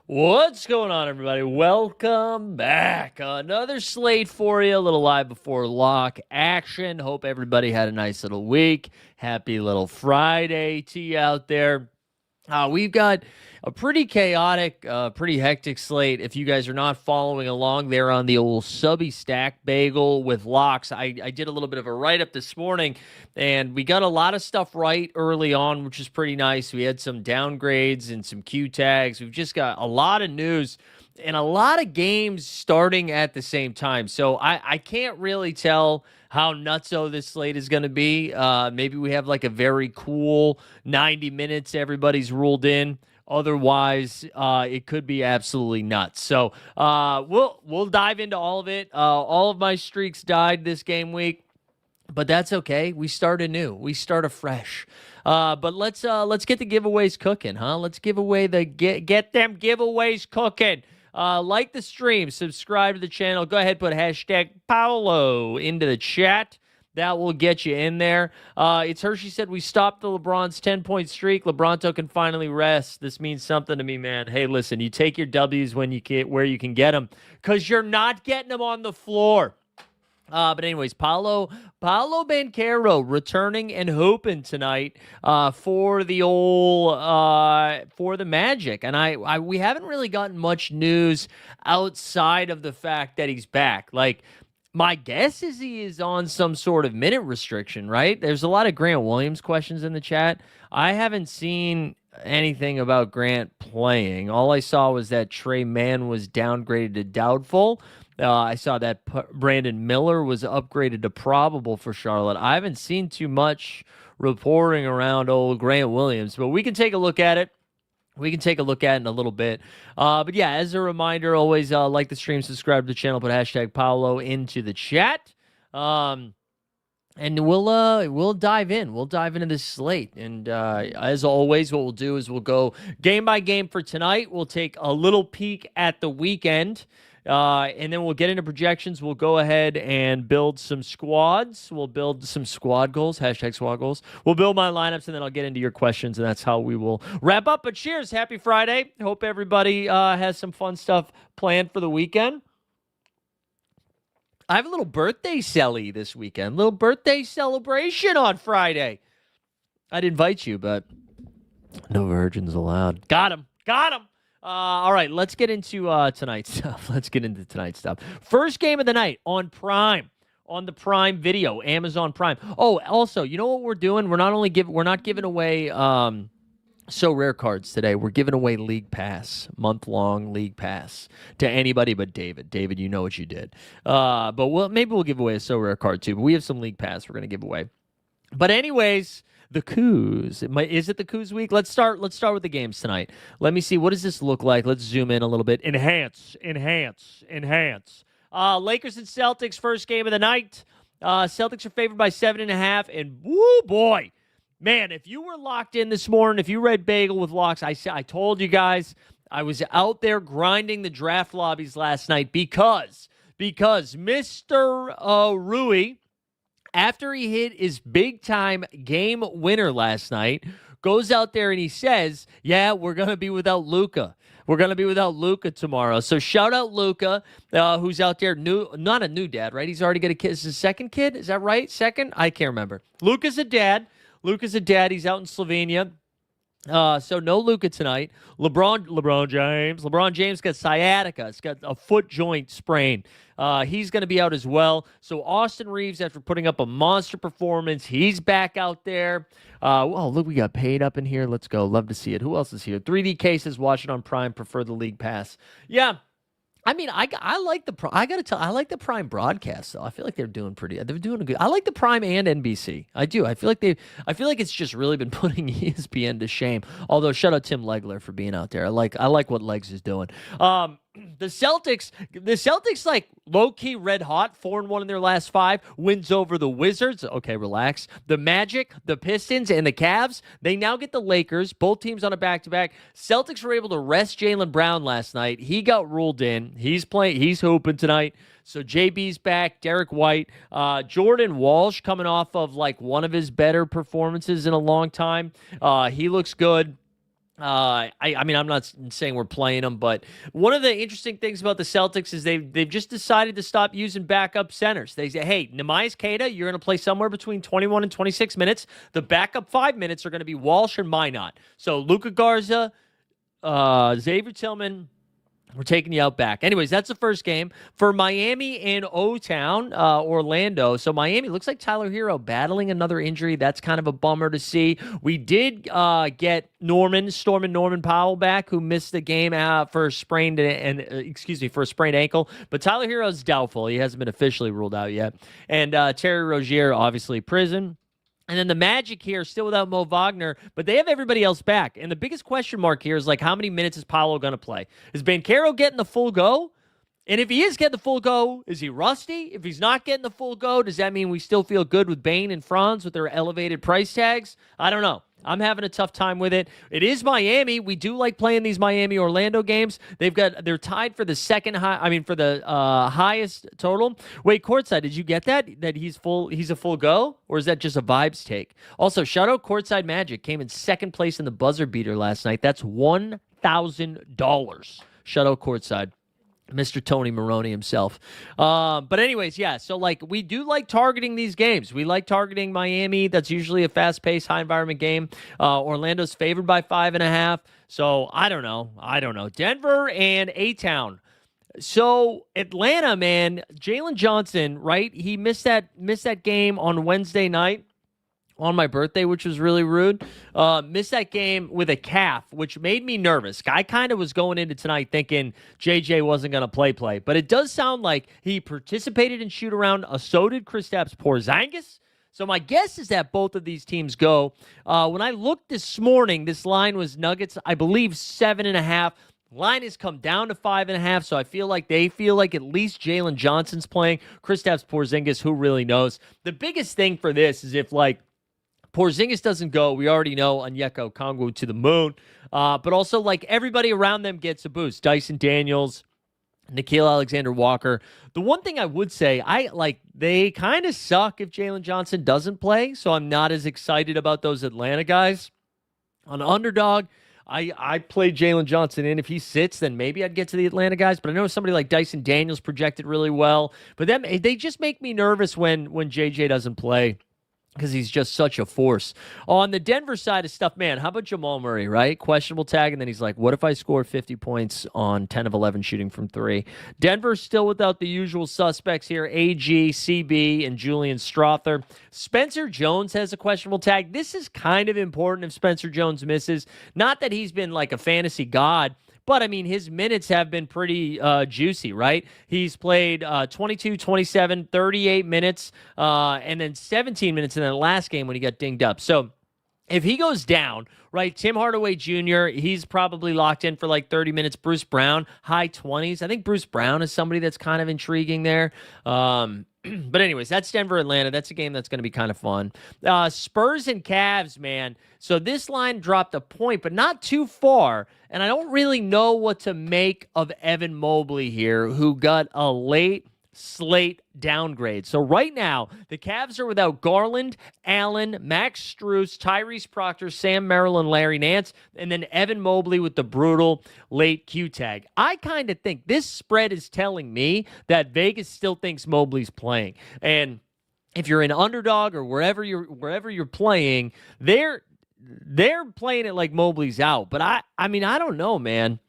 What's going on, everybody? Welcome back. Another slate for you, a little live before lock action. Hope everybody had a nice little week. Happy little Friday to you out there. We've got a pretty chaotic, pretty hectic slate. If you guys are not following along there on the old Subby Stack Bagel with locks, I did a little bit of a write-up this morning, and we got a lot of stuff right early on, which is pretty nice. We had some downgrades and some Q tags. We've just got a lot of news and a lot of games starting at the same time. So I can't really tell how nutso this slate is going to be. Maybe we have like a very cool 90 minutes. Everybody's ruled in. Otherwise, it could be absolutely nuts. So we'll dive into all of it. All of my streaks died this game week, but that's okay. We start anew. We start afresh. But let's get the giveaways cooking, huh? Let's give away get them giveaways cooking. Like the stream, subscribe to the channel. Go ahead, put hashtag Paolo into the chat. That will get you in there. It's Hershey said we stopped the LeBron's 10-point streak. LeBronto can finally rest. This means something to me, man. Hey, listen, you take your W's when you can, where you can get them, because you're not getting them on the floor. But anyways, Paolo Banchero returning and hooping tonight for the Magic, and we haven't really gotten much news outside of the fact that he's back. Like, my guess is he is on some sort of minute restriction, right? There's a lot of Grant Williams questions in the chat. I haven't seen anything about Grant playing. All I saw was that Trey Mann was downgraded to doubtful. I saw that Brandon Miller was upgraded to probable for Charlotte. I haven't seen too much reporting around old Grant Williams, but we can take a look at it. We can take a look at it in a little bit. But yeah, as a reminder, always like the stream, subscribe to the channel, put hashtag Paolo into the chat. And we'll dive in. We'll dive into this slate. And as always, what we'll do is we'll go game by game for tonight. We'll take a little peek at the weekend. And then we'll get into projections. We'll go ahead and build some squads. We'll build some squad goals, hashtag squad goals. We'll build my lineups, and then I'll get into your questions, and that's how we will wrap up. But cheers. Happy Friday. Hope everybody has some fun stuff planned for the weekend. I have a little birthday celly this weekend, little birthday celebration on Friday. I'd invite you, but no virgins allowed. Got him. All right, let's get into tonight's stuff. First game of the night on Prime, on the Prime Video, Amazon Prime. Oh, also, you know what we're doing? We're not giving away So Rare cards today. We're giving away League Pass, month-long League Pass to anybody but David. David, you know what you did. But maybe we'll give away a So Rare card too. But we have some League Pass we're going to give away. But anyways, the coups. Is it the coups week? Let's start with the games tonight. Let me see. What does this look like? Let's zoom in a little bit. Enhance. Lakers and Celtics, first game of the night. Celtics are favored by 7.5. And woo boy, man, if you were locked in this morning, if you read Bagel with locks, I told you guys I was out there grinding the draft lobbies last night because Mr. Rui, after he hit his big-time game winner last night, goes out there and he says, yeah, we're going to be without Luka. We're going to be without Luka tomorrow. So shout out Luka, who's out there, not a new dad, right? He's already got a kid. Is his second kid? Is that right? Second? I can't remember. Luka's a dad. He's out in Slovenia. So no Luka tonight. LeBron James got sciatica. He's got a foot joint sprain. He's going to be out as well. So Austin Reeves, after putting up a monster performance, he's back out there. Oh, look, we got paid up in here. Let's go. Love to see it. Who else is here? 3D Cases, watch it on Prime. Prefer the League Pass. Yeah. I mean, I like I got to tell, I like the Prime broadcast though. I feel like they're doing good. I like the Prime and NBC. I do. I feel like it's just really been putting ESPN to shame. Although shout out Tim Legler for being out there. I like what Legs is doing. The Celtics like low-key red hot, 4-1 in their last 5, wins over the Wizards. Okay, relax. The Magic, the Pistons, and the Cavs, they now get the Lakers, both teams on a back-to-back. Celtics were able to rest Jaylen Brown last night. He got ruled in. He's hooping tonight. So JB's back, Derek White, Jordan Walsh coming off of like one of his better performances in a long time. He looks good. I mean, I'm not saying we're playing them, but one of the interesting things about the Celtics is they've just decided to stop using backup centers. They say, hey, Neemias Queta, you're going to play somewhere between 21 and 26 minutes. The backup 5 minutes are going to be Walsh and Minot. So Luka Garza, Xavier Tillman, we're taking you out back. Anyways, that's the first game. For Miami and O-Town, Orlando. So Miami, looks like Tyler Hero battling another injury. That's kind of a bummer to see. We did get Norman Powell back, who missed the game for a sprained ankle. But Tyler Hero's doubtful. He hasn't been officially ruled out yet. And Terry Rozier, obviously, prison. And then the Magic here, still without Mo Wagner, but they have everybody else back. And the biggest question mark here is, like, how many minutes is Paolo going to play? Is Banchero getting the full go? And if he is getting the full go, is he rusty? If he's not getting the full go, does that mean we still feel good with Bane and Franz with their elevated price tags? I don't know. I'm having a tough time with it. It is Miami. We do like playing these Miami-Orlando games. They're tied for the highest total. Wait, courtside, did you get that? That he's a full go? Or is that just a vibes take? Also, shout out Courtside Magic. Came in second place in the buzzer beater last night. That's $1,000. Shout out Courtside. Mr. Tony Maroney himself. But anyways, yeah, so like we do like targeting these games. We like targeting Miami. That's usually a fast-paced, high-environment game. Orlando's favored by 5.5. So I don't know. Denver and A-Town. So Atlanta, man, Jalen Johnson, right? He missed that game on Wednesday night. On my birthday, which was really rude. Missed that game with a calf, which made me nervous. I kind of was going into tonight thinking JJ wasn't going to play, but it does sound like he participated in shoot-around. So did Kristaps Porzingis. So my guess is that both of these teams go. When I looked this morning, this line was Nuggets, I believe, 7.5. Line has come down to 5.5, so I feel like they feel like at least Jalen Johnson's playing. Kristaps Porzingis, who really knows? The biggest thing for this is if, like, Porzingis doesn't go, we already know Onyeka Okongwu to the moon. But also, like, everybody around them gets a boost. Dyson Daniels, Nickeil Alexander-Walker. The one thing I would say, they kind of suck if Jalen Johnson doesn't play, so I'm not as excited about those Atlanta guys. On Underdog, I played Jalen Johnson in. If he sits, then maybe I'd get to the Atlanta guys. But I know somebody like Dyson Daniels projected really well. But they just make me nervous when JJ doesn't play, because he's just such a force. On the Denver side of stuff, man, how about Jamal Murray, right? Questionable tag, and then he's like, what if I score 50 points on 10 of 11 shooting from 3? Denver's still without the usual suspects here, AG, CB, and Julian Strother. Spencer Jones has a questionable tag. This is kind of important if Spencer Jones misses. Not that he's been like a fantasy god, but, I mean, his minutes have been pretty juicy, right? He's played 22, 27, 38 minutes, and then 17 minutes in that last game when he got dinged up. So if he goes down, right, Tim Hardaway Jr., he's probably locked in for like 30 minutes. Bruce Brown, high 20s. I think Bruce Brown is somebody that's kind of intriguing there. But anyways, that's Denver, Atlanta. That's a game that's going to be kind of fun. Spurs and Cavs, man. So this line dropped a point, but not too far. And I don't really know what to make of Evan Mobley here, who got a late slate downgrade. So right now, the Cavs are without Garland, Allen, Max Strus, Tyrese Proctor, Sam Merrill, and Larry Nance, and then Evan Mobley with the brutal late Q tag. I kind of think this spread is telling me that Vegas still thinks Mobley's playing. And if you're an underdog or wherever you're playing, they're playing it like Mobley's out. But I mean, I don't know, man.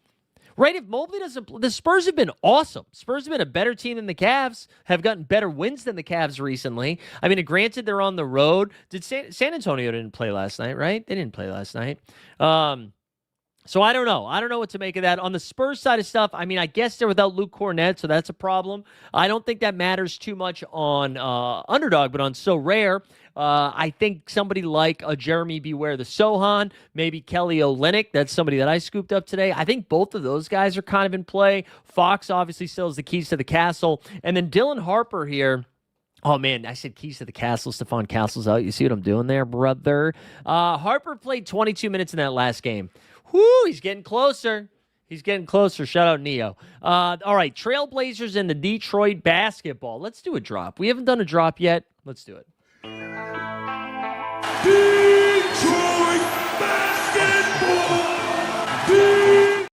Right, if Mobley doesn't, the Spurs have been awesome. Spurs have been a better team than the Cavs, have gotten better wins than the Cavs recently. I mean, granted, they're on the road. Did San Antonio didn't play last night, right? They didn't play last night. So I don't know. I don't know what to make of that. On the Spurs side of stuff, I mean, I guess they're without Luke Cornett, so that's a problem. I don't think that matters too much on Underdog, but on Sorare, I think somebody like Jeremy Beware the Sohan, maybe Kelly Olynyk, that's somebody that I scooped up today. I think both of those guys are kind of in play. Fox obviously still has the keys to the castle. And then Dylan Harper here. Oh, man, I said keys to the castle. Stephon Castle's out. You see what I'm doing there, brother? Harper played 22 minutes in that last game. Whoo, he's getting closer. He's getting closer. Shout out Neo. All right, Trailblazers and the Detroit basketball. Let's do a drop. We haven't done a drop yet. Let's do it. Detroit basketball.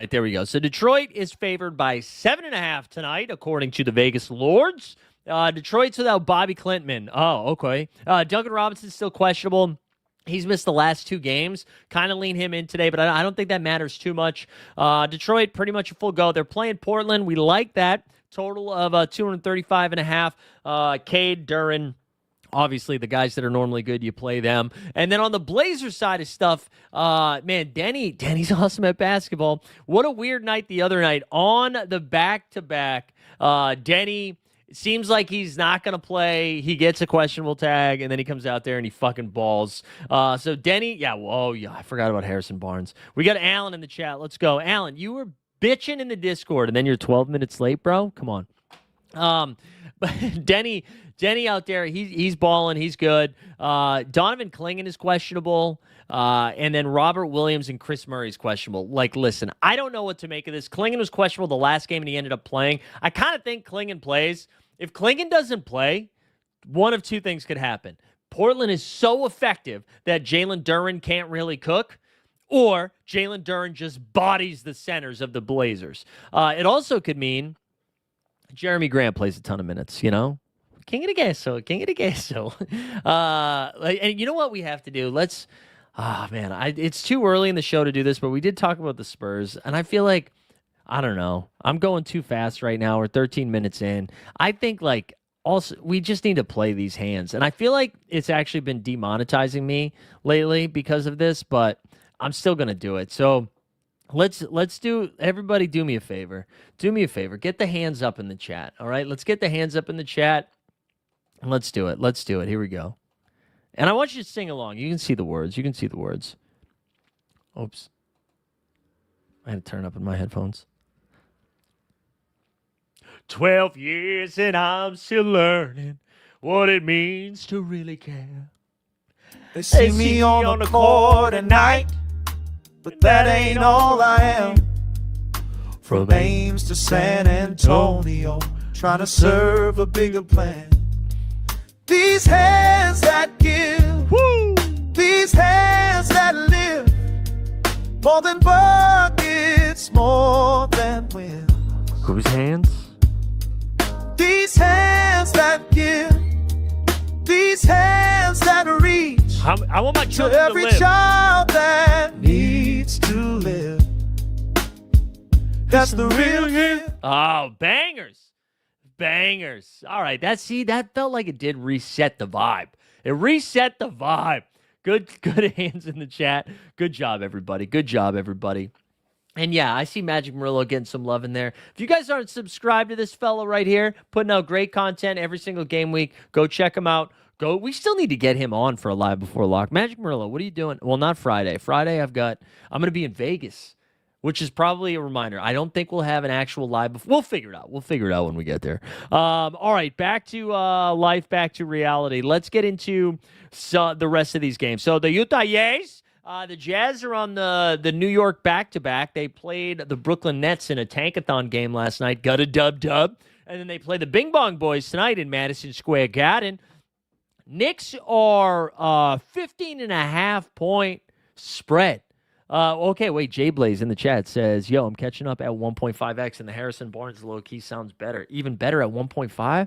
Right, there we go. So Detroit is favored by 7.5 tonight, according to the Vegas Lords. Detroit's without Bobby Clintman. Oh, okay. Duncan Robinson's still questionable. He's missed the last 2 games. Kind of lean him in today, but I don't think that matters too much. Detroit, pretty much a full go. They're playing Portland. We like that. Total of 235.5. Cade, Duran, obviously the guys that are normally good, you play them. And then on the Blazers side of stuff, man, Denny's awesome at basketball. What a weird night the other night. On the back-to-back, Denny... It seems like he's not going to play. He gets a questionable tag, and then he comes out there and he fucking balls. So Denny, yeah, whoa, yeah, I forgot about Harrison Barnes. We got Alan in the chat. Let's go. Alan, you were bitching in the Discord, and then you're 12 minutes late, bro? Come on. But Denny out there, he's balling. He's good. Donovan Clingan is questionable. And then Robert Williams and Chris Murray is questionable. Like, listen, I don't know what to make of this. Clingan was questionable the last game, and he ended up playing. I kind of think Clingan plays. If Clingan doesn't play, one of 2 things could happen. Portland is so effective that Jalen Duren can't really cook, or Jalen Duren just bodies the centers of the Blazers. It also could mean Jeremy Grant plays a ton of minutes, you know? King of the queso. And you know what we have to do? It's too early in the show to do this, but we did talk about the Spurs, and I feel like, I don't know, I'm going too fast right now. We're 13 minutes in. I think, also, we just need to play these hands, and I feel like it's actually been demonetizing me lately because of this, but I'm still going to do it. So let's do, everybody do me a favor. Do me a favor. Get the hands up in the chat, all right? Let's get the hands up in the chat, and let's do it. Let's do it. Here we go. And I want you to sing along. You can see the words. Oops. I had to turn up in my headphones. 12 years and I'm still learning what it means to really care. They see me on the court at night, but that ain't all I am. From Ames to San Antonio, trying to serve a bigger plan. These hands that give, woo! These hands that live, more than buckets, more than wins. Whose hands? These hands that give, these hands that reach. I want my children to every to live. Child that needs to live. That's the real gift. Oh, bangers. All right, that felt like it did reset the vibe. It reset the vibe. Good hands in the chat. Good job, everybody. And yeah, I see Magic Murillo getting some love in there. If you guys aren't subscribed to this fella right here, putting out great content every single game week, go check him out. We still need to get him on for a live before lock. Magic Murillo, what are you doing? Well, not Friday. I'm going to be in Vegas. which is probably a reminder. I don't think we'll have an actual live. We'll figure it out. We'll figure it out when we get there. All right, back to life, back to reality. Let's get into the rest of these games. So the Utah Jazz. The Jazz are on the New York back-to-back. They played the Brooklyn Nets in a tankathon game last night. Got a dub. And then they play the Bing Bong Boys tonight in Madison Square Garden. Knicks are 15.5-point spread. Okay, wait. Jay Blaze in the chat says, yo, I'm catching up at 1.5x, and the Harrison Barnes low-key sounds better. Even better at 1.5?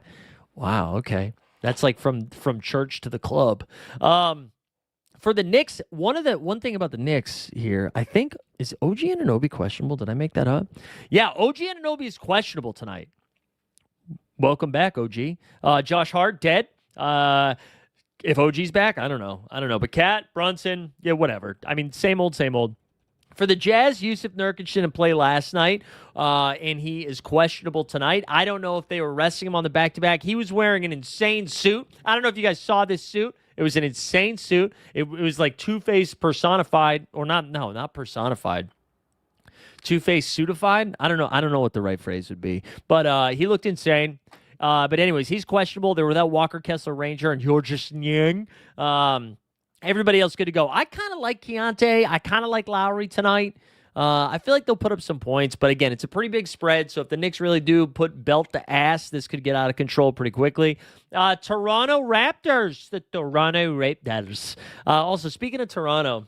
Wow, okay. That's like from church to the club. For the Knicks, one thing about the Knicks here, I think, is OG Anunoby questionable? Did I make that up? Yeah, OG Anunoby is questionable tonight. Welcome back, OG. Josh Hart, dead. If OG's back, I don't know. But Cat, Brunson, yeah, whatever. I mean, same old. For the Jazz, Yusuf Nurkic didn't play last night, and he is questionable tonight. I don't know if they were resting him on the back-to-back. He was wearing an insane suit. I don't know if you guys saw this suit. It was an insane suit. It was like Two-Face personified, or not personified. Two-Face suitified? I don't know what the right phrase would be. But he looked insane. But anyways, he's questionable. They're without Walker Kessler Ranger and Georges Niang. Everybody else good to go. I kind of like Keontae. I kind of like Lowry tonight. I feel like they'll put up some points, but again, it's a pretty big spread, so if the Knicks really do put belt to ass, this could get out of control pretty quickly. Toronto Raptors, the Toronto Raptors. Also, speaking of Toronto,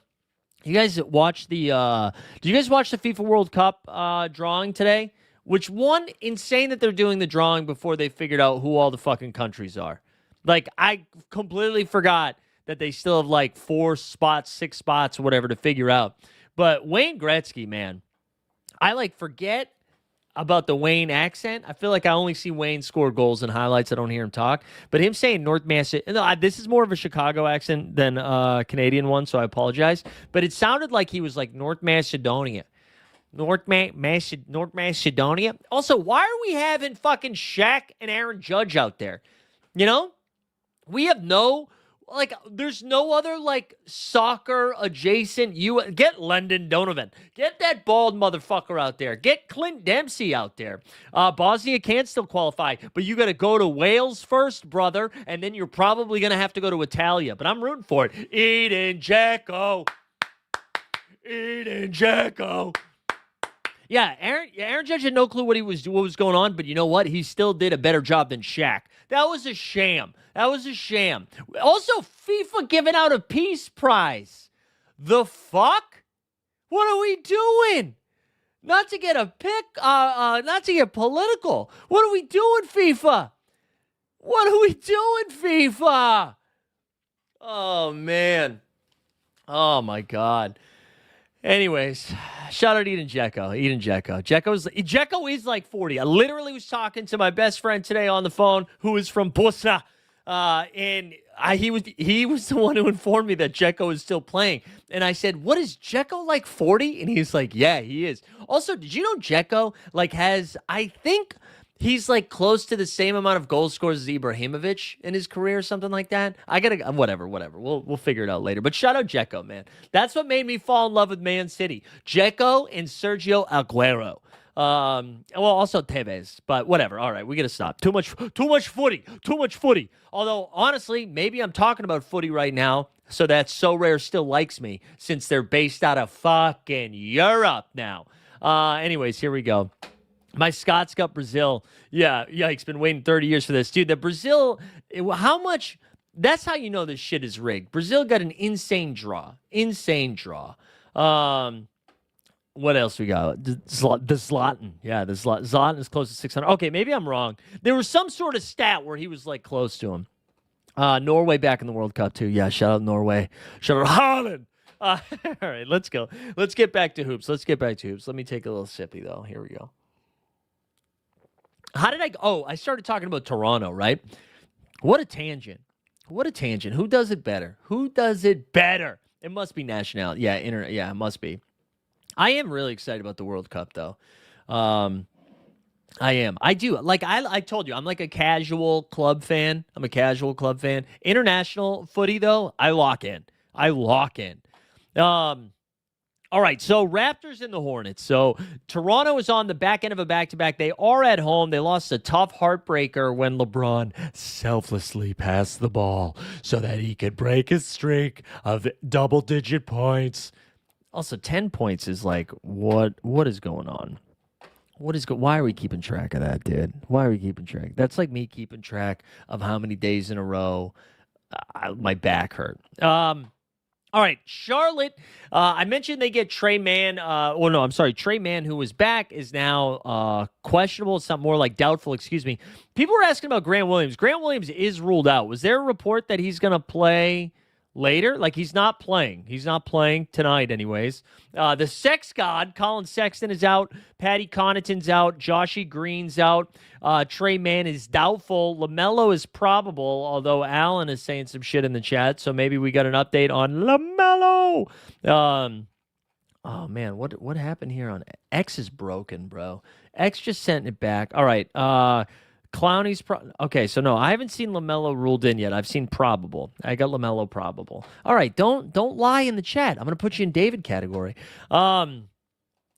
you guys watch did you guys watch the FIFA World Cup drawing today? Which one, insane that they're doing the drawing before they figured out who all the fucking countries are. Like, I completely forgot that they still have like 4 spots, 6 spots, whatever to figure out. But Wayne Gretzky, man, I forget about the Wayne accent. I feel like I only see Wayne score goals in highlights. I don't hear him talk. But him saying North Macedonia, no, this is more of a Chicago accent than a Canadian one, so I apologize. But it sounded like he was like North Macedonia. North Macedonia. Also, why are we having fucking Shaq and Aaron Judge out there? You know? We have there's no other, soccer adjacent. Get Landon Donovan. Get that bald motherfucker out there. Get Clint Dempsey out there. Bosnia can't still qualify, but you got to go to Wales first, brother, and then you're probably going to have to go to Italia. But I'm rooting for it. Edey Dzeko. Yeah, Aaron Judge had no clue what was going on, but you know what? He still did a better job than Shaq. That was a sham. Also, FIFA giving out a peace prize. The fuck? What are we doing? Not to get not to get political. What are we doing, FIFA? Oh, man. Oh, my God. Anyways, shout out Edey Dzeko. Dzeko is like 40. I literally was talking to my best friend today on the phone who is from Bosnia. And he was the one who informed me that Dzeko is still playing. And I said, what is Dzeko, like 40? And he's like, yeah, he is. Also, did you know Dzeko has, I think he's close to the same amount of goal scores as Ibrahimovic in his career or something like that. Whatever. We'll figure it out later. But shout out Dzeko, man. That's what made me fall in love with Man City. Dzeko and Sergio Aguero. Also Tevez, but whatever. All right, we got to stop. Too much footy. Although, honestly, maybe I'm talking about footy right now so that Sorare still likes me since they're based out of fucking Europe now. Anyways, here we go. My Scots got Brazil. Yeah, yikes, been waiting 30 years for this. Dude, the Brazil, how much, that's how you know this shit is rigged. Brazil got an insane draw. What else we got? The Zlatan. Yeah, Zlatan is close to 600. Okay, maybe I'm wrong. There was some sort of stat where he was close to him. Norway back in the World Cup too. Yeah, shout out Norway. Shout out Holland. All right, let's go. Let's get back to hoops. Let me take a little sippy though. Here we go. I started talking about Toronto, right? What a tangent. Who does it better? It must be nationality. Yeah, it must be. I am really excited about the World Cup, though. I am. I do. I told you, I'm a casual club fan. International footy, though, I lock in. All right, so Raptors and the Hornets. So Toronto is on the back end of a back-to-back. They are at home. They lost a tough heartbreaker when LeBron selflessly passed the ball so that he could break his streak of double-digit points. Also, 10 points is like, what is going on? Why are we keeping track of that, dude? Why are we keeping track? That's like me keeping track of how many days in a row my back hurt. All right, Charlotte. I mentioned they get Trey Mann. Trey Mann, who was back, is now questionable. It's not more like doubtful. Excuse me. People were asking about Grant Williams. Grant Williams is ruled out. Was there a report that he's going to play later? Like, he's not playing. He's not playing tonight, anyways. The Sex God, Colin Sexton, is out. Patty Connaughton's out. Joshy Green's out. Trey Mann is doubtful. LaMelo is probable, although Allen is saying some shit in the chat, so maybe we got an update on LaMelo. Oh, man, what happened here on X is broken, bro. X just sent it back. All right, Clowney's okay, so no, I haven't seen LaMelo ruled in yet. I've seen probable. I got LaMelo probable. All right, don't lie in the chat. I'm gonna put you in David category.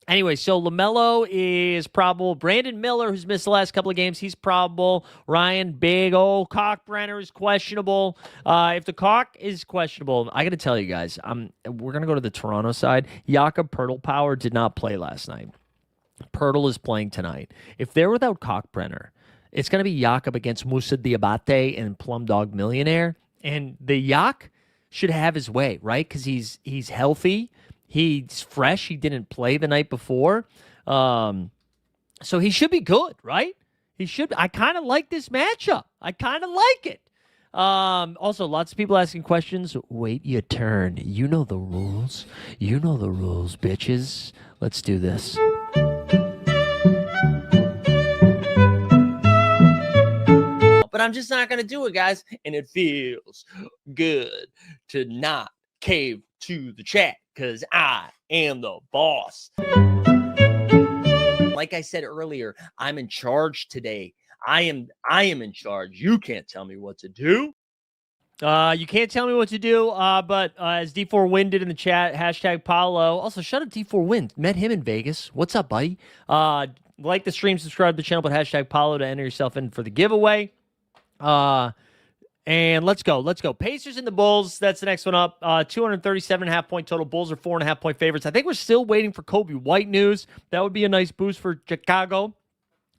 Anyway, so LaMelo is probable. Brandon Miller, who's missed the last couple of games, he's probable. Ryan Big old Cockbrenner is questionable. If the Cock is questionable, I got to tell you guys, we're gonna go to the Toronto side. Jakob Power did not play last night. Pirtle is playing tonight. If they're without Cockbrenner, it's going to be Jakob against Moussa Diabate and Plum Dog Millionaire. And the Yak should have his way, right? Because he's healthy. He's fresh. He didn't play the night before. So he should be good, right? He should. I kind of like this matchup. I kind of like it. Also, lots of people asking questions. Wait your turn. You know the rules. You know the rules, bitches. Let's do this. But I'm just not going to do it, guys. And it feels good to not cave to the chat because I am the boss. Like I said earlier, I'm in charge today. I am in charge. You can't tell me what to do. You can't tell me what to do, but as D4Win did in the chat, hashtag Paulo. Also, shout out D4Win. Met him in Vegas. What's up, buddy? Like the stream, subscribe to the channel, but hashtag Paulo to enter yourself in for the giveaway. And let's go. Pacers and the Bulls. That's the next one up. 237.5 point total. Bulls are 4.5 point favorites. I think we're still waiting for Kobe White news. That would be a nice boost for Chicago.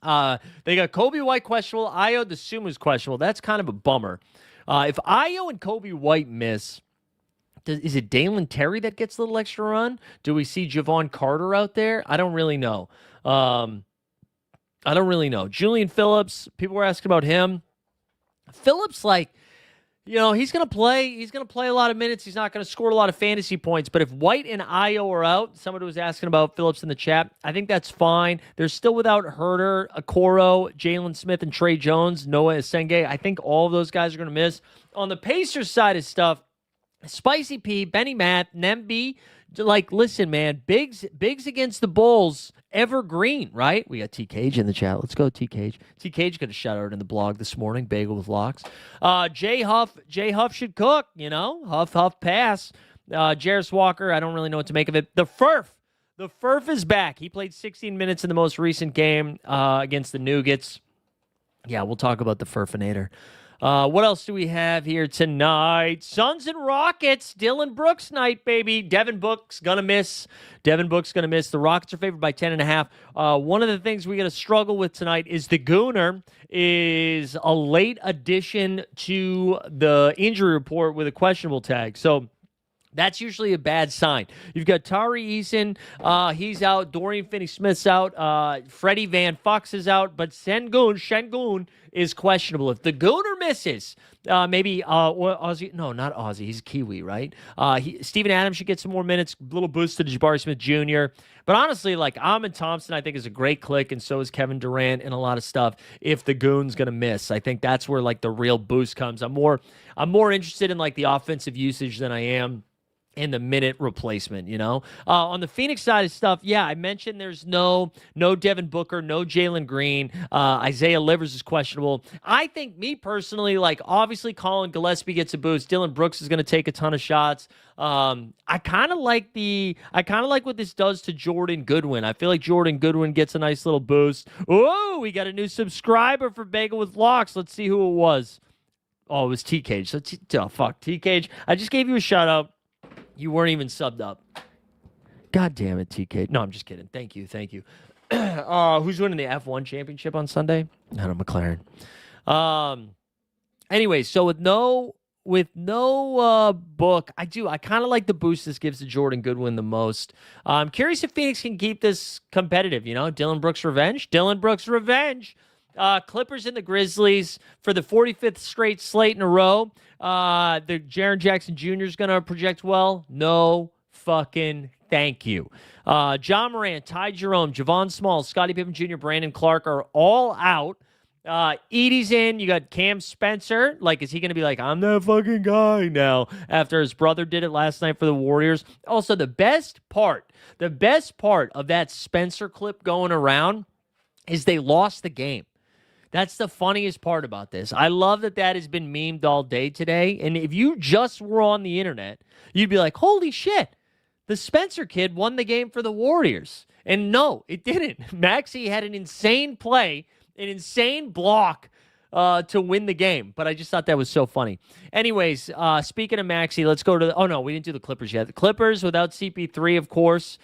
They got Kobe White questionable. Ayo Dosunmu's questionable. That's kind of a bummer. If Ayo and Kobe White miss, is it Dalen Terry that gets a little extra run? Do we see Javon Carter out there? I don't really know. Julian Phillips. People were asking about him. Phillips, he's going to play. He's going to play a lot of minutes. He's not going to score a lot of fantasy points. But if White and Ayo are out, somebody was asking about Phillips in the chat. I think that's fine. They're still without Herter, Okoro, Jalen Smith, and Trey Jones, Noah Esenge. I think all of those guys are going to miss. On the Pacers side of stuff, Spicy P, Benny Matt, Nemby. Listen, man, Bigs against the Bulls, evergreen, right? We got T Cage in the chat. Let's go, T Cage. T Cage got a shout out in the blog this morning. Bagel with locks. J Huff should cook. Huff pass. Jarris Walker. I don't really know what to make of it. The Furf is back. He played 16 minutes in the most recent game against the Nuggets. Yeah, we'll talk about the Furfinator. What else do we have here tonight? Suns and Rockets. Dylan Brooks night, baby. Devin Book's gonna miss. The Rockets are favored by 10.5. One of the things we got to struggle with tonight is the Gooner is a late addition to the injury report with a questionable tag. So that's usually a bad sign. You've got Tari Eason. He's out. Dorian Finney-Smith's out. Freddie Van Fox is out. But Şengün is questionable. If the Gooner misses, maybe Ozzy. No, not Ozzy. He's Kiwi, right? Steven Adams should get some more minutes. Little boost to Jabari Smith Jr. But honestly, Ahmed Thompson, I think, is a great click, and so is Kevin Durant and a lot of stuff. If the Goon's going to miss, I think that's where, the real boost comes. I'm more interested in, the offensive usage than I am in the minute replacement, On the Phoenix side of stuff, yeah, I mentioned there's no Devin Booker, no Jalen Green. Isaiah Livers is questionable. I think, me personally, obviously Colin Gillespie gets a boost. Dylan Brooks is going to take a ton of shots. I kind of like what this does to Jordan Goodwin. I feel like Jordan Goodwin gets a nice little boost. Oh, we got a new subscriber for Bagel with Locks. Let's see who it was. Oh, it was T-Cage. So, fuck, T-Cage. I just gave you a shout out. You weren't even subbed up. God damn it, TK. No, I'm just kidding. Thank you. Who's winning the F1 championship on Sunday? Not a McLaren. Anyway, so with no book, I kind of like the boost this gives to Jordan Goodwin the most. I'm curious if Phoenix can keep this competitive. Dylan Brooks revenge. Clippers and the Grizzlies for the 45th straight slate in a row. The Jaren Jackson Jr. is going to project well. No fucking thank you. John Morant, Ty Jerome, Javon Small, Scottie Pippen Jr., Brandon Clark are all out. Edey's in. You got Cam Spencer. Is he going to be like, I'm that fucking guy now after his brother did it last night for the Warriors? Also, the best part of that Spencer clip going around is they lost the game. That's the funniest part about this. I love that has been memed all day today. And if you just were on the internet, you'd be like, holy shit, the Spencer kid won the game for the Warriors. And no, it didn't. Maxey had an insane play, an insane block to win the game. But I just thought that was so funny. Anyways, speaking of Maxey, let's go to oh, no, we didn't do the Clippers yet. The Clippers without CP3, of course.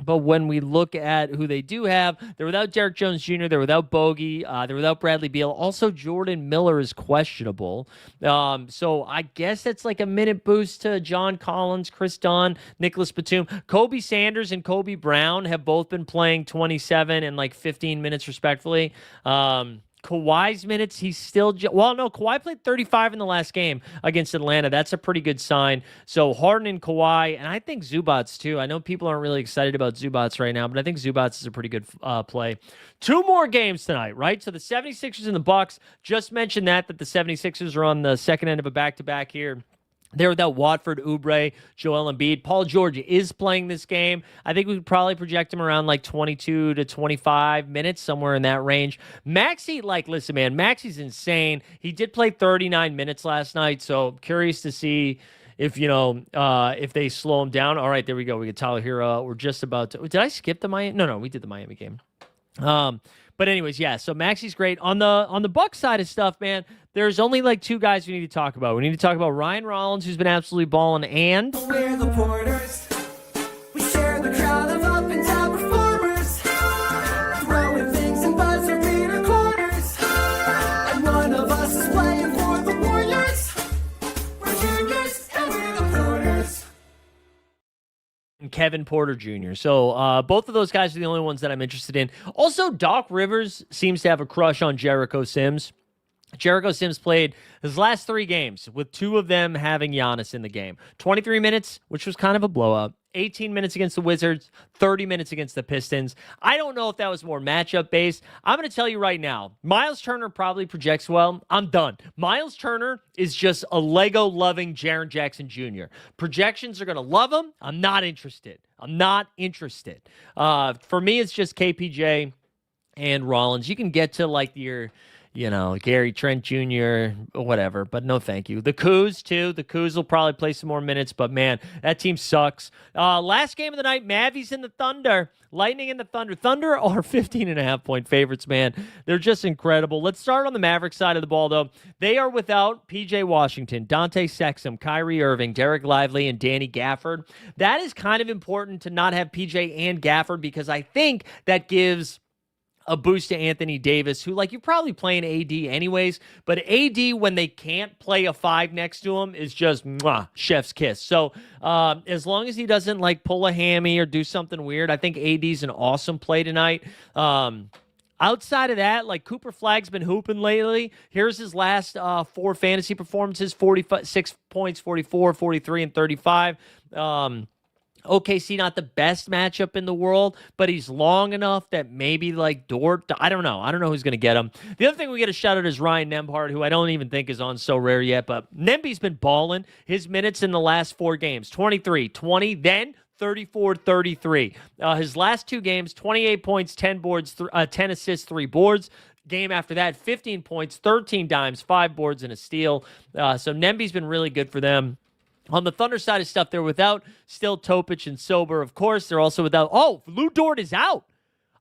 But when we look at who they do have, they're without Derek Jones Jr., they're without Bogey, they're without Bradley Beal. Also, Jordan Miller is questionable. So I guess that's like a minute boost to John Collins, Chris Dunn, Nicholas Batum. Kobe Sanders and Kobe Brown have both been playing 27 and 15 minutes respectively. Kawhi's minutes, he's still... Kawhi played 35 in the last game against Atlanta. That's a pretty good sign. So Harden and Kawhi, and I think Zubats too. I know people aren't really excited about Zubats right now, but I think Zubats is a pretty good play. 2 more games tonight, right? So the 76ers and the Bucks, just mentioned that the 76ers are on the second end of a back-to-back here. They're without Watford, Oubre, Joel Embiid. Paul George is playing this game. I think we could probably project him around 22 to 25 minutes, somewhere in that range. Maxey, listen, man, Maxey's insane. He did play 39 minutes last night, so curious to see if they slow him down. All right, there we go. We get Tyler Hero. We're just about to... Did I skip the Miami? No, we did the Miami game. But anyways, yeah, so Maxey's great. On the Bucks side of stuff, man, there's only 2 guys we need to talk about. We need to talk about Ryan Rollins, who's been absolutely balling, and... We're the Porters. We share the crowd of up and down performers. Throwing things and buzzer beater corners. And one of us is playing for the Warriors. We're juniors and we're the Porters. And Kevin Porter Jr. So both of those guys are the only ones that I'm interested in. Also, Doc Rivers seems to have a crush on Jericho Sims. Jericho Sims played his last 3 games, with 2 of them having Giannis in the game. 23 minutes, which was kind of a blowout. 18 minutes against the Wizards, 30 minutes against the Pistons. I don't know if that was more matchup-based. I'm going to tell you right now, Miles Turner probably projects well. I'm done. Miles Turner is just a Lego-loving Jaren Jackson Jr. Projections are going to love him. I'm not interested. For me, it's just KPJ and Rollins. You can get to your... Gary Trent Jr., whatever, but no thank you. The Coos, too. The Coos will probably play some more minutes, but, man, that team sucks. Last game of the night, Mavies and the Thunder. Lightning and the Thunder. Thunder are 15.5-point favorites, man. They're just incredible. Let's start on the Mavericks side of the ball, though. They are without P.J. Washington, Dante Sexton, Kyrie Irving, Derek Lively, and Danny Gafford. That is kind of important to not have P.J. and Gafford, because I think that gives a boost to Anthony Davis, who, you're probably playing AD anyways, but AD, when they can't play a 5 next to him, is just chef's kiss. So as long as he doesn't pull a hammy or do something weird, I think AD's an awesome play tonight. Outside of that, Cooper Flagg's been hooping lately. Here's his last 4 fantasy performances: 46 points, 44, 43, and 35. OKC, not the best matchup in the world, but he's long enough that maybe like Dort. I don't know. I don't know who's going to get him. The other thing we get a shout out is Ryan Nembhard, who I don't even think is on Sorare yet, but Nemby's been balling. His minutes in the last 4 games 23, 20, then 34, 33. His last 2 games 28 points, 10 boards, 10 assists, 3 boards. Game after that, 15 points, 13 dimes, 5 boards, and a steal. So Nemby's been really good for them. On the Thunder side of stuff, they're without still Topic and Sober. Of course, they're also without. Oh, Lou Dort is out.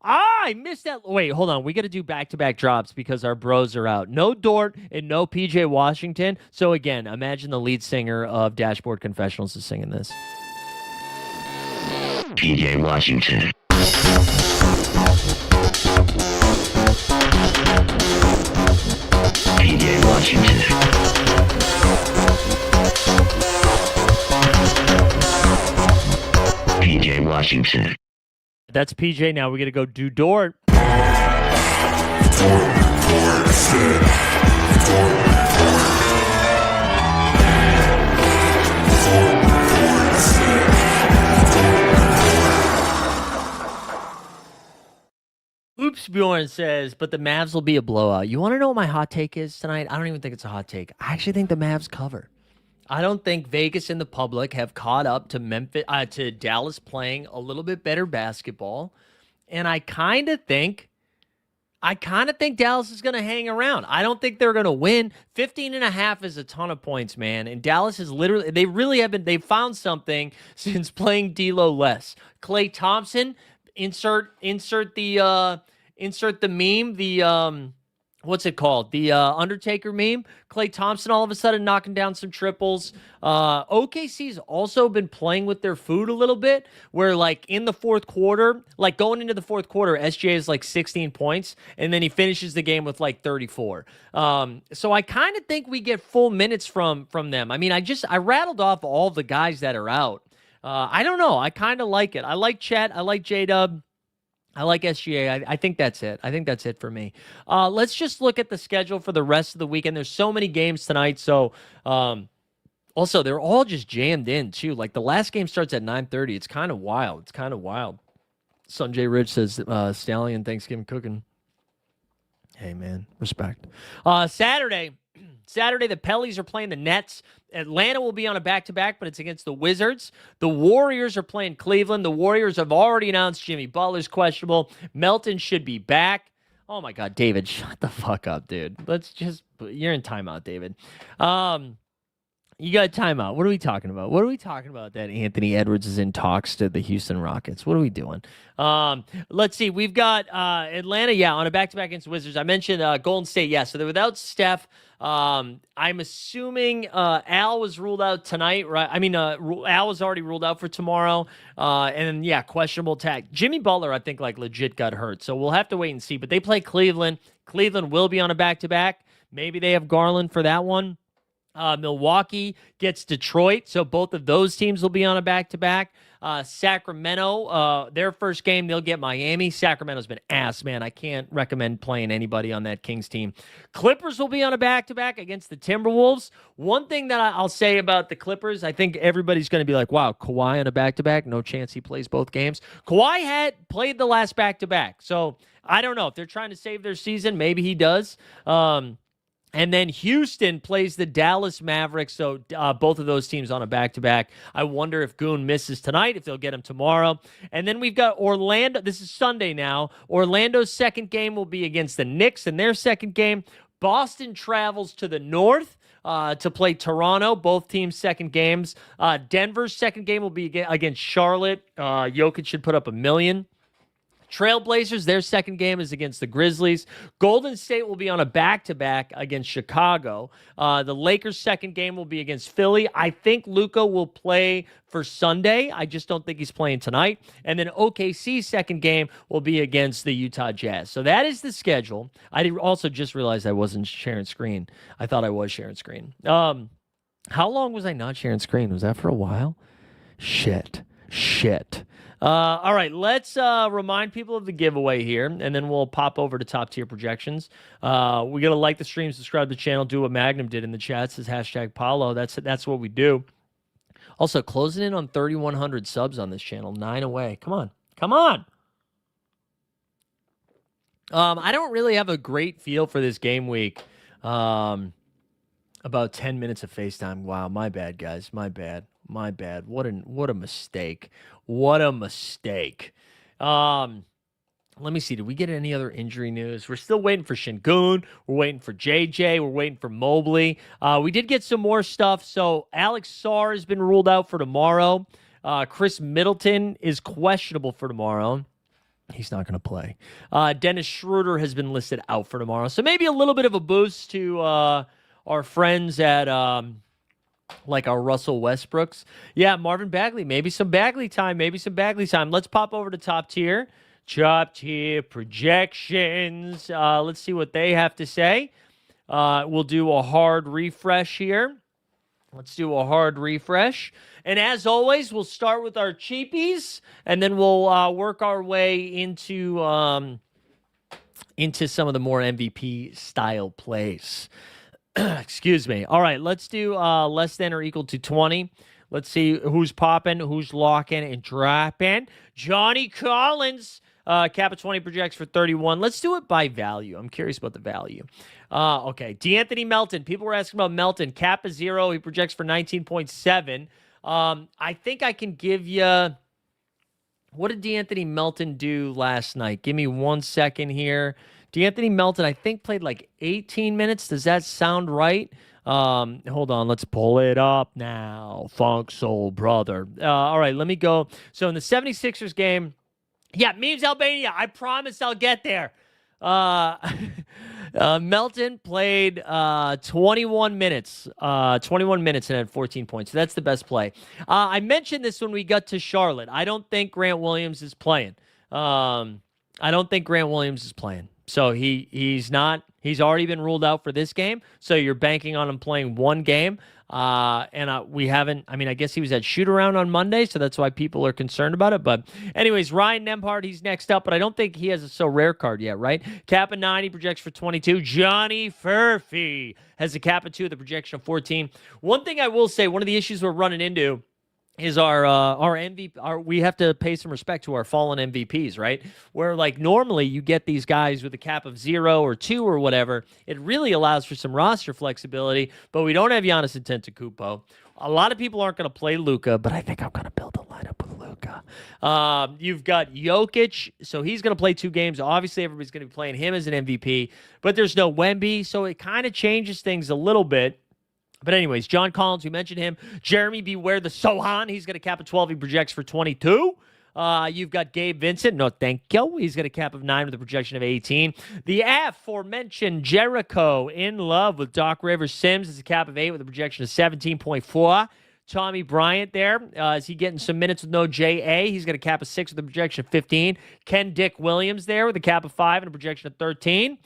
I missed that. Wait, hold on. We got to do back-to-back drops because our bros are out. No Dort and no PJ Washington. So again, imagine the lead singer of Dashboard Confessionals is singing this. PJ Washington. PJ Washington. PJ Washington. That's PJ now. We got to go do Dort. Oops, Bjorn says, but the Mavs will be a blowout. You want to know what my hot take is tonight? I don't even think it's a hot take. I actually think the Mavs cover. I don't think Vegas and the public have caught up to Dallas playing a little bit better basketball, and I kind of think Dallas is going to hang around. I don't think they're going to win. 15.5 is a ton of points, man. And Dallas is they've found something since playing D'Lo less. Klay Thompson, insert the meme, what's it called? The Undertaker meme. Klay Thompson all of a sudden knocking down some triples. OKC's also been playing with their food a little bit, where like in the fourth quarter, like going into the fourth quarter, SGA is like 16 points, and then he finishes the game with like 34. So I kind of think we get full minutes from them. I mean, I rattled off all the guys that are out. I don't know. I kind of like it. I like Chet. I like J-Dub. I like SGA. I think that's it. I think that's it for me. Let's just look at the schedule for the rest of the weekend. There's so many games tonight. So, also, they're all just jammed in, too. Like, the last game starts at 9:30. It's kind of wild. Sanjay Rich says, Stallion Thanksgiving cooking. Hey, man. Respect. Saturday, the Pellies are playing the Nets. Atlanta will be on a back-to-back, but it's against the Wizards. The Warriors are playing Cleveland. The Warriors have already announced Jimmy Butler's questionable. Melton should be back. Oh, my God, David, shut the fuck up, dude. You're in timeout, David. You got a timeout. What are we talking about? That Anthony Edwards is in talks to the Houston Rockets? What are we doing? Let's see. We've got Atlanta, on a back-to-back against the Wizards. I mentioned Golden State, so they're without Steph. I'm assuming Al was ruled out tonight, right? I mean, Al was already ruled out for tomorrow. And then, questionable tag. Jimmy Butler, I think, legit got hurt. So we'll have to wait and see. But they play Cleveland. Cleveland will be on a back-to-back. Maybe they have Garland for that one. Milwaukee gets Detroit, so both of those teams will be on a back-to-back. Sacramento, their first game, they'll get Miami. Sacramento's been ass, man. I can't recommend playing anybody on that Kings team. Clippers will be on a back-to-back against the Timberwolves. One thing that I'll say about the Clippers, I think everybody's going to be like, wow, Kawhi on a back-to-back? No chance he plays both games. Kawhi had played the last back-to-back, so I don't know. If they're trying to save their season, maybe he does. And then Houston plays the Dallas Mavericks, so both of those teams on a back-to-back. I wonder if Goon misses tonight, if they'll get him tomorrow. And then we've got Orlando. This is Sunday now. Orlando's second game will be against the Knicks in their second game. Boston travels to the north to play Toronto, both teams' second games. Denver's second game will be against Charlotte. Jokic should put up 1 million. Trailblazers, their second game is against the Grizzlies. Golden State will be on a back-to-back against Chicago. The Lakers' second game will be against Philly. I think Luka will play for Sunday. I just don't think he's playing tonight. And then OKC's second game will be against the Utah Jazz. So that is the schedule. I also just realized I wasn't sharing screen. I thought I was sharing screen. How long was I not sharing screen? Was that for a while? Shit. All right, let's remind people of the giveaway here, and then we'll pop over to top tier projections. We got to like the stream, subscribe to the channel, do what Magnum did in the chat. It says hashtag Paulo. That's what we do. Also, closing in on 3,100 subs on this channel. 9 away. Come on. Come on. I don't really have a great feel for this game week. About 10 minutes of FaceTime. Wow, my bad, guys. My bad. What a mistake. What a mistake. Let me see. Did we get any other injury news? We're still waiting for Şengün. We're waiting for JJ. We're waiting for Mobley. We did get some more stuff. So Alex Sarr has been ruled out for tomorrow. Chris Middleton is questionable for tomorrow. He's not going to play. Dennis Schroeder has been listed out for tomorrow. So maybe a little bit of a boost to our friends at like our Russell Westbrooks. Yeah, Marvin Bagley. Maybe some Bagley time. Let's pop over to top tier. Top tier projections. Let's see what they have to say. We'll do a hard refresh here. And as always, we'll start with our cheapies, and then we'll work our way into some of the more MVP style plays. Excuse me. All right, let's do less than or equal to 20. Let's see who's popping, who's locking and dropping. Johnny Collins. Cap of 20 projects for 31. Let's do it by value. I'm curious about the value. Okay. D'Anthony Melton. People were asking about Melton. Cap of 0. He projects for 19.7. I think I can give you... What did D'Anthony Melton do last night? Give me 1 second here. D'Anthony Melton, I think, played like 18 minutes. Does that sound right? Hold on. Let's pull it up now. Funk Soul Brother. All right. Let me go. So in the 76ers game... Yeah, Memes Albania. I promise I'll get there. Melton played 21 minutes. 21 minutes and had 14 points. So that's the best play. I mentioned this when we got to Charlotte. I don't think Grant Williams is playing. So he's not. He's already been ruled out for this game. So you're banking on him playing one game. We haven't, I guess he was at shoot around on Monday, so that's why people are concerned about it. But anyways, Ryan Nembhard, he's next up, but I don't think he has a so rare card yet, right? Cap of 9, he projects for 22. Johnny Furphy has a cap of 2 with a projection of 14. One thing I will say, one of the issues we're running into is our MVP. We have to pay some respect to our fallen MVPs, right? Where like normally you get these guys with a cap of 0 or 2 or whatever. It really allows for some roster flexibility, but we don't have Giannis Antetokounmpo. A lot of people aren't going to play Luka, but I think I'm going to build a lineup with Luka. You've got Jokic, so he's going to play 2 games. Obviously, everybody's going to be playing him as an MVP, but there's no Wemby, so it kind of changes things a little bit. But anyways, John Collins, we mentioned him. Jeremy Beware the Sohan. He's got a cap of 12. He projects for 22. You've got Gabe Vincent. No, thank you. He's got a cap of 9 with a projection of 18. The aforementioned Jericho in love with Doc Rivers Sims is a cap of 8 with a projection of 17.4. Tommy Bryant there. Is he getting some minutes with no J.A.? He's got a cap of 6 with a projection of 15. Ken Dick Williams there with a cap of 5 and a projection of 13.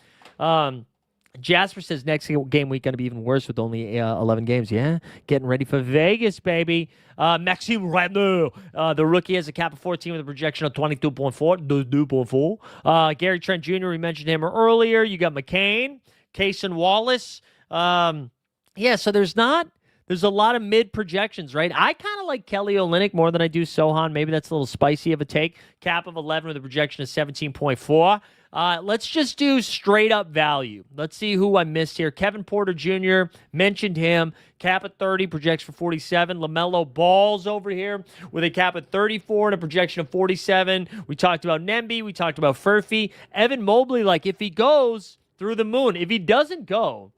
Jasper says next game week going to be even worse with only 11 games. Yeah, getting ready for Vegas, baby. Maxime Renaud, the rookie, has a cap of 14 with a projection of 22.4. Gary Trent Jr., we mentioned him earlier. You got McCain, Cason Wallace. So there's a lot of mid projections, right? I kind of like Kelly Olynyk more than I do Sohan. Maybe that's a little spicy of a take. Cap of 11 with a projection of 17.4. Let's just do straight up value. Let's see who I missed here. Kevin Porter Jr., mentioned him. Cap at 30, projects for 47. LaMelo Ball's over here with a cap at 34 and a projection of 47. We talked about Nemby. We talked about Furphy. Evan Mobley, like if he goes through the moon. If he doesn't go,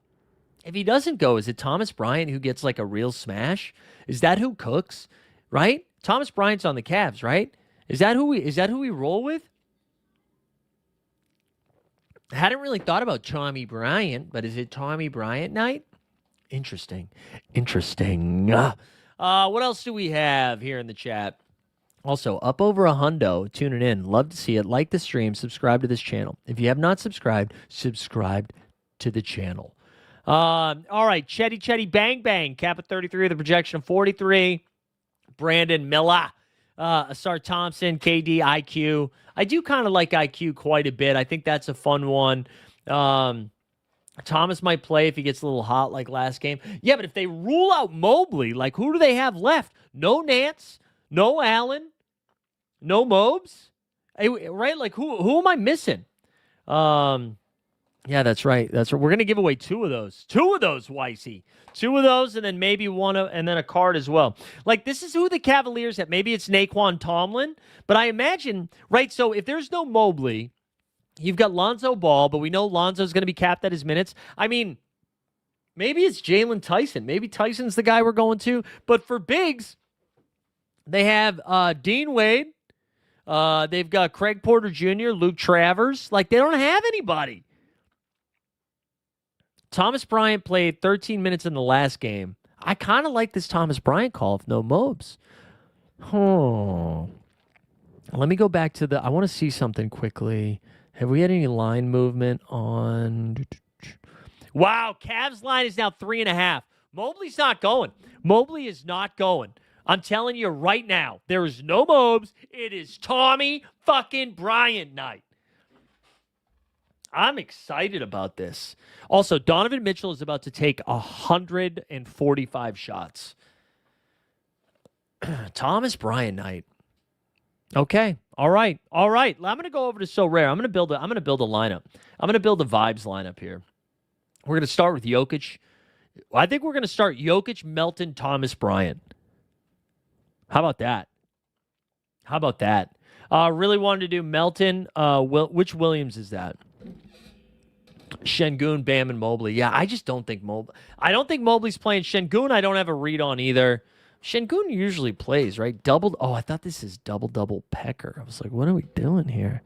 is it Thomas Bryant who gets like a real smash? Is that who cooks? Right? Thomas Bryant's on the Cavs, right? Is that who we roll with? I hadn't really thought about Tommy Bryant, but is it Tommy Bryant night? Interesting. What else do we have here in the chat? Also, up over a hundo, tuning in. Love to see it. Like the stream. Subscribe to this channel. If you have not subscribed, subscribe to the channel. All right, Chetty Bang Bang. Cap at 33 with a projection of 43. Brandon Miller. Asar Thompson, KD, IQ. I do kind of like IQ quite a bit. I think that's a fun one. Thomas might play if he gets a little hot like last game. Yeah, but if they rule out Mobley, like who do they have left? No Nance, no Allen, no Mobes. Right? Like, who am I missing? Yeah, that's right. That's right. We're going to give away two of those. Two of those, Weissy. Two of those, and then maybe and then a card as well. Like, this is who the Cavaliers have. Maybe it's Naquan Tomlin, but I imagine, right? So if there's no Mobley, you've got Lonzo Ball, but we know Lonzo's going to be capped at his minutes. I mean, maybe it's Jalen Tyson. Maybe Tyson's the guy we're going to. But for bigs, they have Dean Wade. They've got Craig Porter Jr., Luke Travers. Like, they don't have anybody. Thomas Bryant played 13 minutes in the last game. I kind of like this Thomas Bryant call if no Mobes. Oh. Let me go back to I want to see something quickly. Have we had any line movement on... Wow, Cavs line is now 3.5. Mobley's not going. Mobley is not going. I'm telling you right now, there is no Mobes. It is Tommy fucking Bryant night. I'm excited about this. Also, Donovan Mitchell is about to take 145 shots. Thomas Bryant night. Okay. All right. I'm going to go over to Sorare. I'm going to build a lineup. I'm going to build a vibes lineup here. We're going to start with Jokic. I think we're going to start Jokic, Melton, Thomas Bryant. How about that? Really wanted to do Melton. Which Williams is that? Şengün, Bam, and Mobley. Yeah, I just don't think I don't think Mobley's playing. Şengün, I don't have a read on either. Şengün usually plays, right? Oh, I thought this is double pecker. I was like, what are we doing here?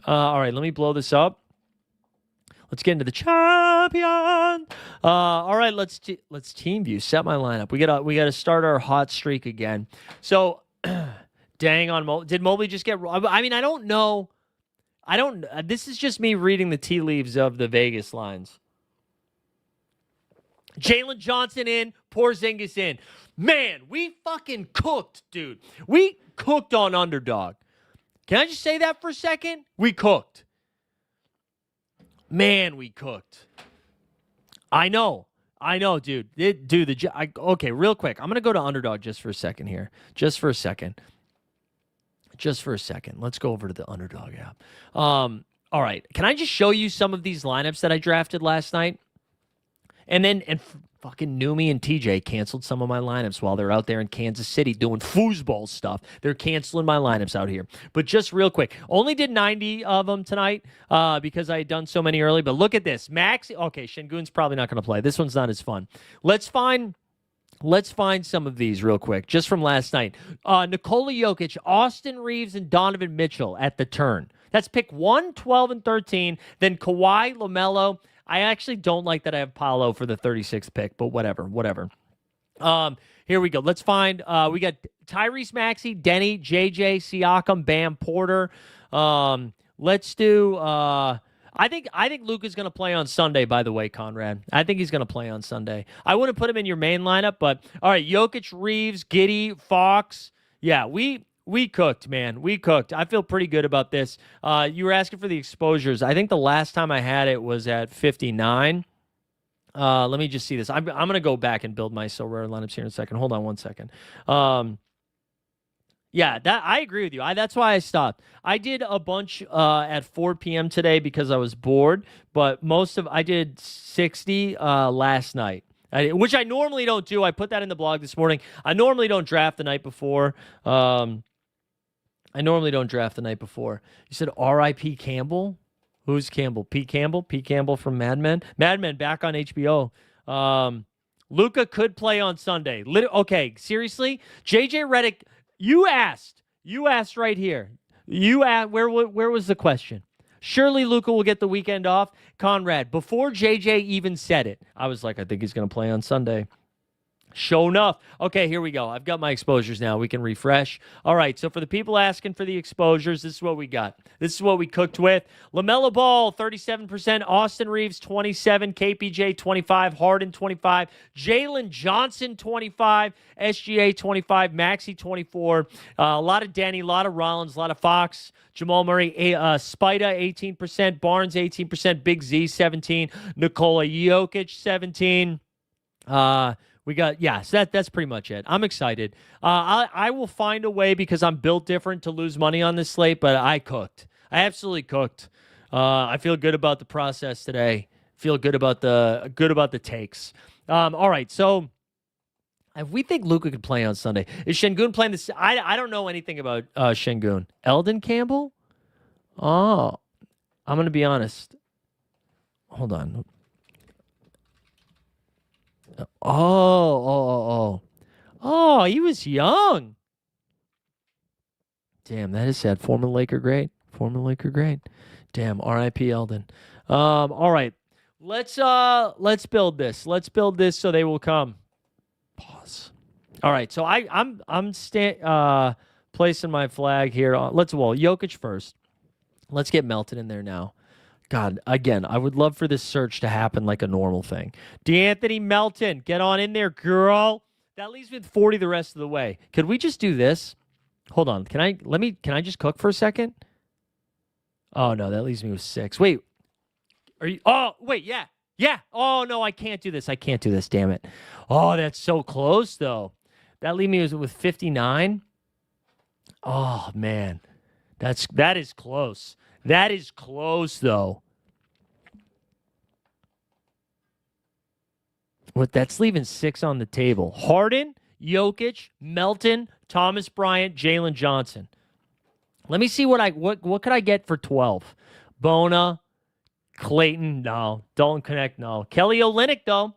All right, let me blow this up. Let's get into the champion. All right, let's team view. Set my lineup. We gotta start our hot streak again. So, dang on Mobley. Did Mobley just get? I mean, I don't know. This is just me reading the tea leaves of the Vegas lines. Jalen Johnson in, Porzingis in. Man, we fucking cooked, dude. We cooked on underdog. Can I just say that for a second? We cooked. Man, we cooked. I know, dude. Okay, real quick. I'm going to go to underdog just for a second here. Just for a second. Let's go over to the underdog app. All right. Can I just show you some of these lineups that I drafted last night? And fucking Numi and TJ canceled some of my lineups while they're out there in Kansas City doing foosball stuff. They're canceling my lineups out here. But just real quick, only did 90 of them tonight because I had done so many early. But look at this. Max, okay, Şengün's probably not going to play. This one's not as fun. Let's find some of these real quick, just from last night. Nikola Jokic, Austin Reeves, and Donovan Mitchell at the turn. That's pick 1, 12, and 13. Then Kawhi, LaMelo. I actually don't like that I have Paolo for the 36th pick, but whatever. Here we go. Let's find, we got Tyrese Maxey, Denny, JJ, Siakam, Bam, Porter. Let's do, I think Luka's going to play on Sunday, by the way, Conrad. I think he's going to play on Sunday. I wouldn't put him in your main lineup, but all right, Jokic, Reeves, Giddey, Fox. Yeah, we cooked, man. We cooked. I feel pretty good about this. You were asking for the exposures. I think the last time I had it was at 59. Let me just see this. I'm going to go back and build my Sorare lineups here in a second. Hold on one second. Yeah, that I agree with you. That's why I stopped. I did a bunch at 4 p.m. today because I was bored, but I did 60 last night. Which I normally don't do. I put that in the blog this morning. I normally don't draft the night before. You said R.I.P. Campbell? Who's Campbell? Pete Campbell? Pete Campbell from Mad Men? Mad Men back on HBO. Luka could play on Sunday. Okay, seriously? JJ Redick, you asked right here. Where was the question? Surely Luka will get the weekend off. Conrad, before JJ even said it, I was like, I think he's going to play on Sunday. Sure enough. Okay, here we go. I've got my exposures now. We can refresh. All right, so for the people asking for the exposures, this is what we got. This is what we cooked with. LaMelo Ball, 37%. Austin Reeves, 27. KPJ, 25. Harden, 25. Jalen Johnson, 25. SGA, 25. Maxey, 24. A lot of Denny, a lot of Rollins, a lot of Fox. Jamal Murray, Spida, 18%. Barnes, 18%. Big Z, 17. Nikola Jokic, 17. So that's pretty much it. I'm excited. I will find a way because I'm built different to lose money on this slate, but I cooked. I absolutely cooked. I feel good about the process today. Feel good about the takes. All right, so if we think Luka could play on Sunday, is Şengün playing this? I don't know anything about Şengün. Eldon Campbell? Oh, I'm gonna be honest. Hold on. Oh, he was young. Damn, that is sad. Former Laker great. Damn, R.I.P. Eldon. All right. Let's build this. Let's build this so they will come. Pause. All right. So I'm placing my flag here. Jokic first. Let's get Melton in there now. God, again, I would love for this search to happen like a normal thing. DeAnthony Melton, get on in there, girl. That leaves me with 40 the rest of the way. Could we just do this? Hold on. Can I just cook for a second? Oh no, that leaves me with 6. Wait. Yeah. Oh no, I can't do this. Damn it. Oh, that's so close though. That leaves me with 59. Oh man. That is close. That is close, though. That's leaving 6 on the table. Harden, Jokic, Melton, Thomas Bryant, Jalen Johnson. Let me see what could I get for 12? Bona, Clayton, no. Dalton Connect, no. Kelly Olynyk, though.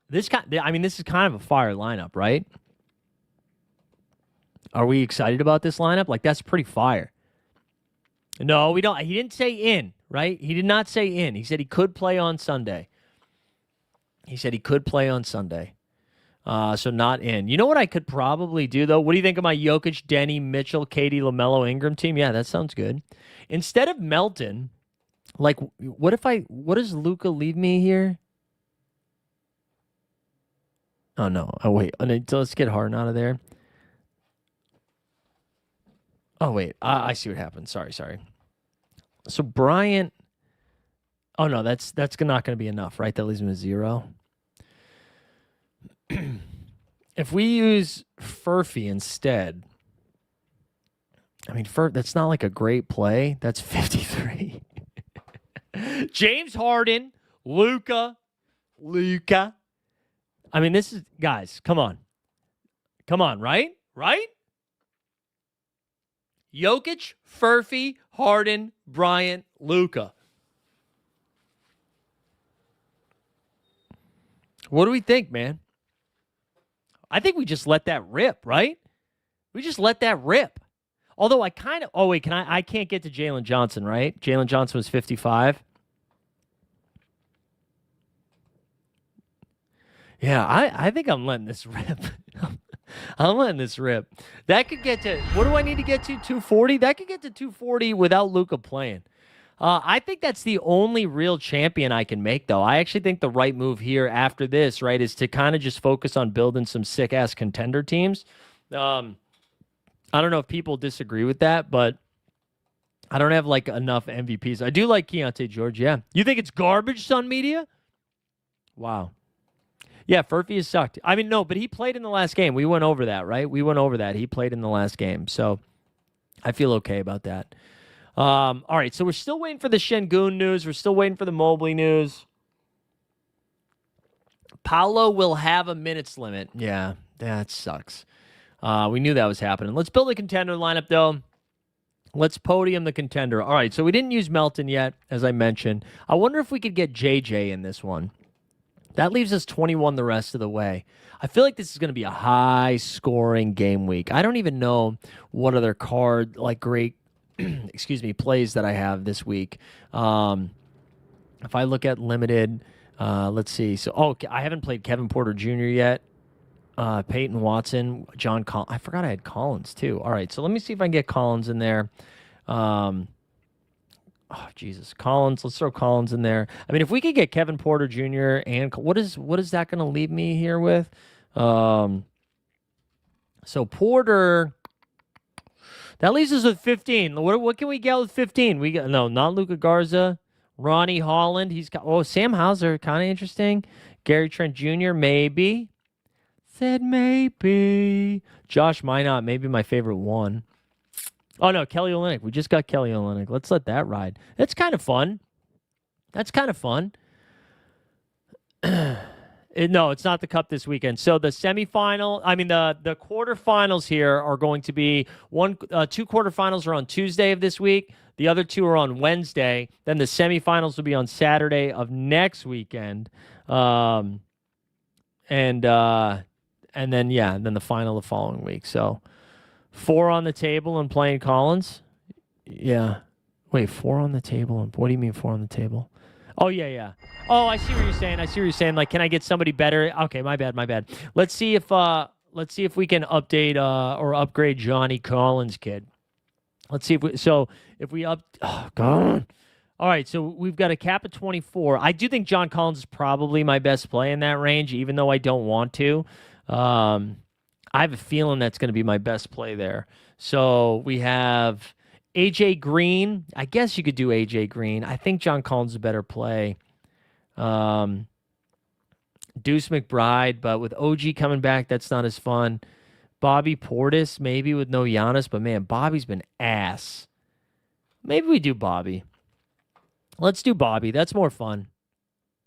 This is kind of a fire lineup, right? Are we excited about this lineup? Like, that's pretty fire. No, we don't. He didn't say in, right? He did not say in. He said he could play on Sunday. So not in. You know what I could probably do, though? What do you think of my Jokic, Denny, Mitchell, Katie, LaMelo, Ingram team? Yeah, that sounds good. Instead of Melton, like, what does Luka leave me here? Oh, no. Oh, wait. Let's get Harden out of there. Oh, wait. I see what happened. Sorry. So Bryant. Oh, no, that's not going to be enough, right? That leaves him with 0. If we use Furphy instead, that's not like a great play. That's 53. James Harden, Luka. This is, guys, come on, right? Jokic, Furphy, Harden, Bryant, Luka. What do we think, man? I think we just let that rip, right? Although I kind of... Oh, wait, I can't get to Jalen Johnson, right? Jalen Johnson was 55. Yeah, I think I'm letting this rip. That could get to... What do I need to get to? 240? That could get to 240 without Luka playing. I think that's the only real champion I can make, though. I actually think the right move here after this, right, is to kind of just focus on building some sick-ass contender teams. I don't know if people disagree with that, but I don't have, like, enough MVPs. I do like Keontae George, yeah. You think it's garbage, Sun Media? Wow. Yeah, Furphy has sucked. No, but he played in the last game. We went over that, right? He played in the last game, so I feel okay about that. All right, so we're still waiting for the Şengün news. We're still waiting for the Mobley news. Paolo will have a minutes limit. Yeah, that sucks. We knew that was happening. Let's build a contender lineup, though. Let's podium the contender. All right, so we didn't use Melton yet, as I mentioned. I wonder if we could get JJ in this one. That leaves us 21 the rest of the way. I feel like this is going to be a high-scoring game week. I don't even know what other great plays that I have this week. If I look at limited, let's see. So, I haven't played Kevin Porter Jr. yet. Peyton Watson, John Collins. I forgot I had Collins, too. All right, so let me see if I can get Collins in there. Collins. Let's throw Collins in there. If we could get Kevin Porter Jr. and what is that going to leave me here with? So Porter, that leaves us with 15. What can we get with 15? Not Luka Garza. Ronnie Holland, he's got, Sam Hauser, kind of interesting. Gary Trent Jr., maybe. Said maybe. Josh Minot, maybe my favorite one. Oh, no, Kelly Olynyk. We just got Kelly Olynyk. Let's let that ride. That's kind of fun. No, it's not the Cup this weekend. So the the quarterfinals here are going to be two quarterfinals are on Tuesday of this week. The other two are on Wednesday. Then the semifinals will be on Saturday of next weekend. And then the final the following week. So 4 on the table and playing Collins. Yeah. Wait, 4 on the table. And what do you mean 4 on the table? Oh, yeah. Oh, I see what you're saying. Like, can I get somebody better? Okay, my bad. Let's see if we can update or upgrade Johnny Collins, kid. Let's see if we oh, God. All right, so we've got a cap of 24. I do think John Collins is probably my best play in that range, even though I don't want to. I have a feeling that's going to be my best play there. So we have AJ Green. I guess you could do AJ Green. I think John Collins is a better play. Deuce McBride, but with OG coming back, that's not as fun. Bobby Portis, maybe with no Giannis, but man, Bobby's been ass. Maybe we do Bobby. Let's do Bobby. That's more fun.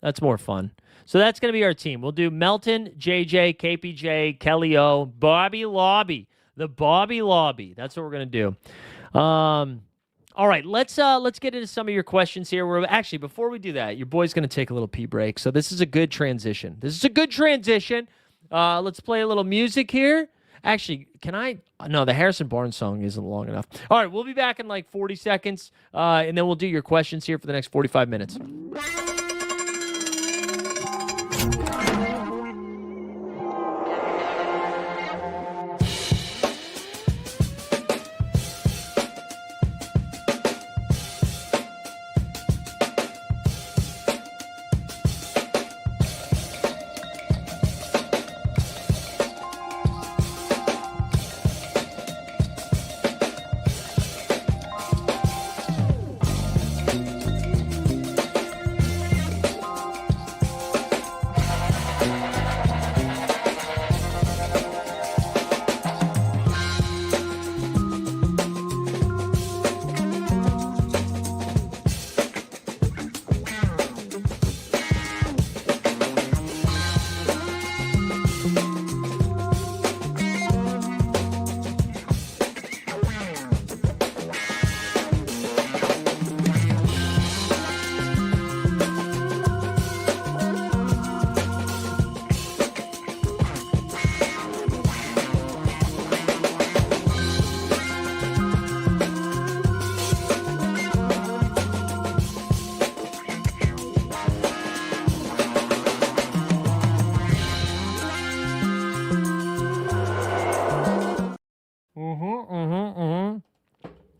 So that's going to be our team. We'll do Melton, JJ, KPJ, Kelly O, Bobby Lobby. The Bobby Lobby. That's what we're going to do. All right, let's get into some of your questions here. Before we do that, your boy's going to take a little pee break. So this is a good transition. Let's play a little music here. Actually, no, the Harrison Barnes song isn't long enough. All right, we'll be back in like 40 seconds, and then we'll do your questions here for the next 45 minutes.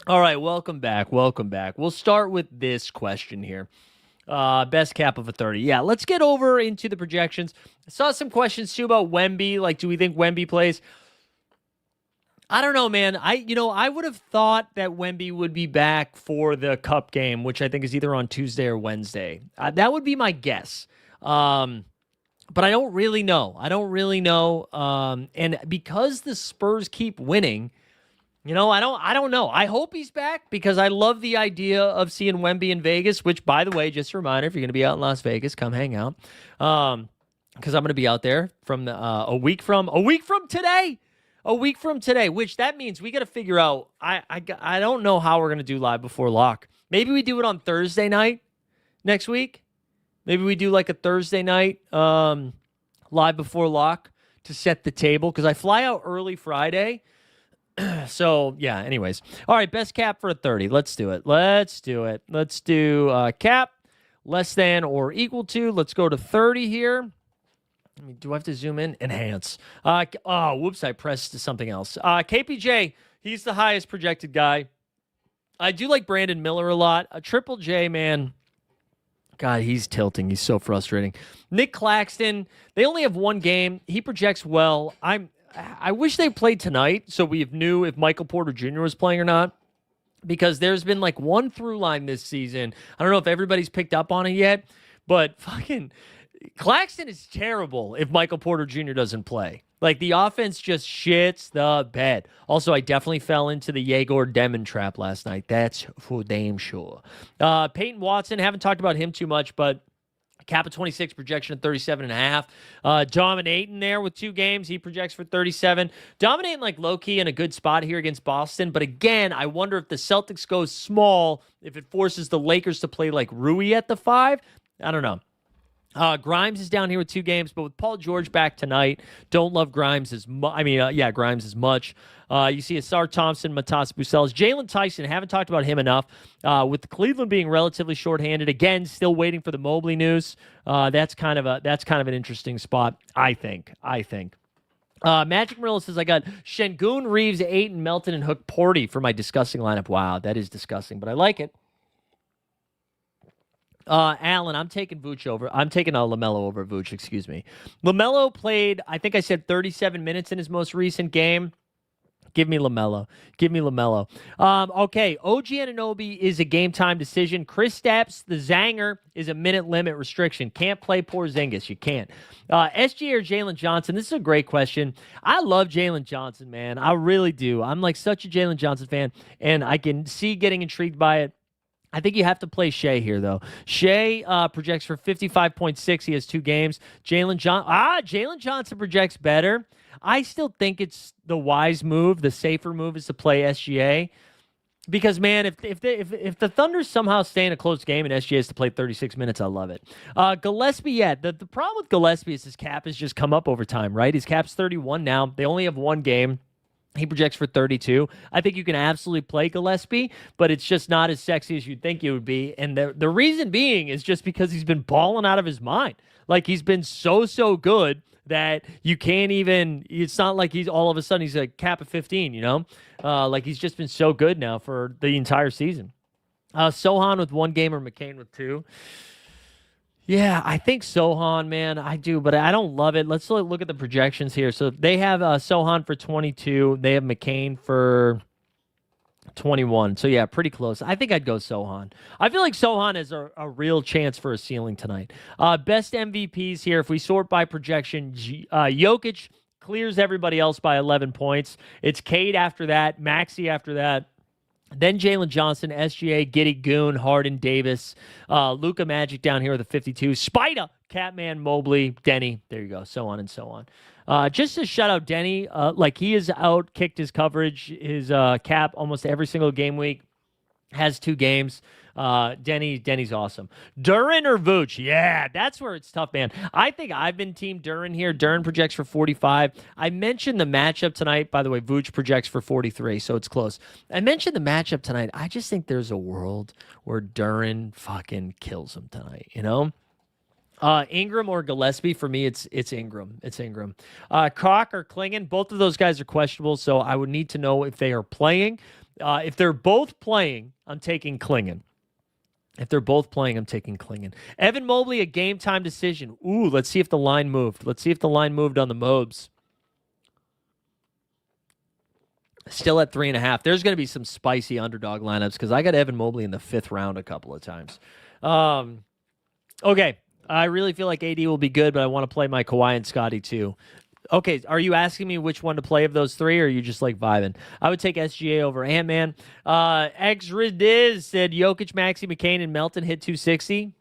All right, welcome back. We'll start with this question here. Best cap of a 30. Yeah, let's get over into the projections. I saw some questions too about Wemby. Like, do we think Wemby plays? I don't know, man. I would have thought that Wemby would be back for the Cup game, which I think is either on Tuesday or Wednesday. That would be my guess. But I don't really know. And because the Spurs keep winning, I don't know. I hope he's back because I love the idea of seeing Wemby in Vegas, which, by the way, just a reminder, if you're going to be out in Las Vegas, come hang out. Because I'm going to be out there from a week from today. Which that means we got to figure out. I don't know how we're going to do live before lock. Maybe we do it on Thursday night next week. Maybe we do like a Thursday night live before lock to set the table because I fly out early Friday. So, yeah, anyways. All right, best cap for a 30. Let's do it. Let's do cap less than or equal to. Let's go to 30 here. Do I have to zoom in? Enhance. Whoops, I pressed something else. KPJ, he's the highest projected guy. I do like Brandon Miller a lot. Triple J, man. God, he's tilting. He's so frustrating. Nick Claxton, they only have one game. He projects well. I wish they played tonight so we knew if Michael Porter Jr. was playing or not. because there's been like one through line this season. I don't know if everybody's picked up on it yet, but fucking Claxton is terrible if Michael Porter Jr. doesn't play. Like, the offense just shits the bed. Also, I definitely fell into the Yegor Demon trap last night. That's for damn sure. Peyton Watson, haven't talked about him too much, but cap of 26, projection of 37.5. Dominating there with 2 games. He projects for 37. Dominating like low-key in a good spot here against Boston. But again, I wonder if the Celtics go small, if it forces the Lakers to play like Rui at the 5. I don't know. Grimes is down here with 2 games, but with Paul George back tonight, don't love Grimes as much. Grimes as much. You see Asar Thompson, Matas Bucelis, Jalen Tyson. Haven't talked about him enough. With Cleveland being relatively shorthanded, again, still waiting for the Mobley news. That's kind of an interesting spot, I think. Magic Marilla says I got Şengün, Reeves, Ayton, Melton, and Hook Porty for my disgusting lineup. Wow, that is disgusting, but I like it. Alan, I'm taking Vooch over. I'm taking LaMelo over Vooch, excuse me. LaMelo played, I think I said 37 minutes in his most recent game. Give me LaMelo. Okay, OG Anunoby is a game-time decision. Chris Stapps, the Zanger, is a minute limit restriction. Can't play Porzingis. You can't. SGA or Jalen Johnson? This is a great question. I love Jalen Johnson, man. I really do. I'm like such a Jalen Johnson fan, and I can see getting intrigued by it. I think you have to play Shea here, though. Shea projects for 55.6. He has 2 games. Jalen Johnson projects better. I still think it's the wise move. The safer move is to play SGA. Because, man, if the Thunder somehow stay in a close game and SGA has to play 36 minutes, I love it. Gillespie, the problem with Gillespie is his cap has just come up over time, right? His cap's 31 now. They only have 1 game. He projects for 32. I think you can absolutely play Gillespie, but it's just not as sexy as you'd think it would be. And the reason being is just because he's been balling out of his mind. Like, he's been so good that you can't even, it's not like he's all of a sudden he's a cap of 15, you know? Like, he's just been so good now for the entire season. Sohan with 1 game or McCain with 2. Yeah, I think Sohan, man. I do, but I don't love it. Let's look at the projections here. So they have Sohan for 22. They have McCain for 21. So, yeah, pretty close. I think I'd go Sohan. I feel like Sohan has a real chance for a ceiling tonight. Best MVPs here. If we sort by projection, Jokic clears everybody else by 11 points. It's Cade after that, Maxey after that. Then Jalen Johnson, SGA, Giddey, Goon, Harden, Davis, Luka Magic down here with a 52. Spider, Catman, Mobley, Denny. There you go. So on and so on. Just to shout out Denny, like he has outkicked his coverage, his cap almost every single game week. Has 2 games. Denny's awesome. Duren or Vooch? Yeah, that's where it's tough, man. I think I've been team Duren here. Duren projects for 45. I mentioned the matchup tonight. By the way, Vooch projects for 43, so it's close. I mentioned the matchup tonight. I just think there's a world where Duren fucking kills him tonight, you know? Ingram or Gillespie, for me, it's Ingram. Cock or Klingon, both of those guys are questionable, so I would need to know if they are playing. If they're both playing, I'm taking Klingon. Evan Mobley, a game time decision. Ooh, let's see if the line moved. On the Mobs. Still at 3.5. There's going to be some spicy underdog lineups because I got Evan Mobley in the 5th round a couple of times. Okay. I really feel like Edey will be good, but I want to play my Kawhi and Scotty too. Okay, are you asking me which one to play of those 3, or are you just like vibing? I would take SGA over Ant-Man. X-Ridiz said Jokic, Maxey, McCain, and Melton hit 260.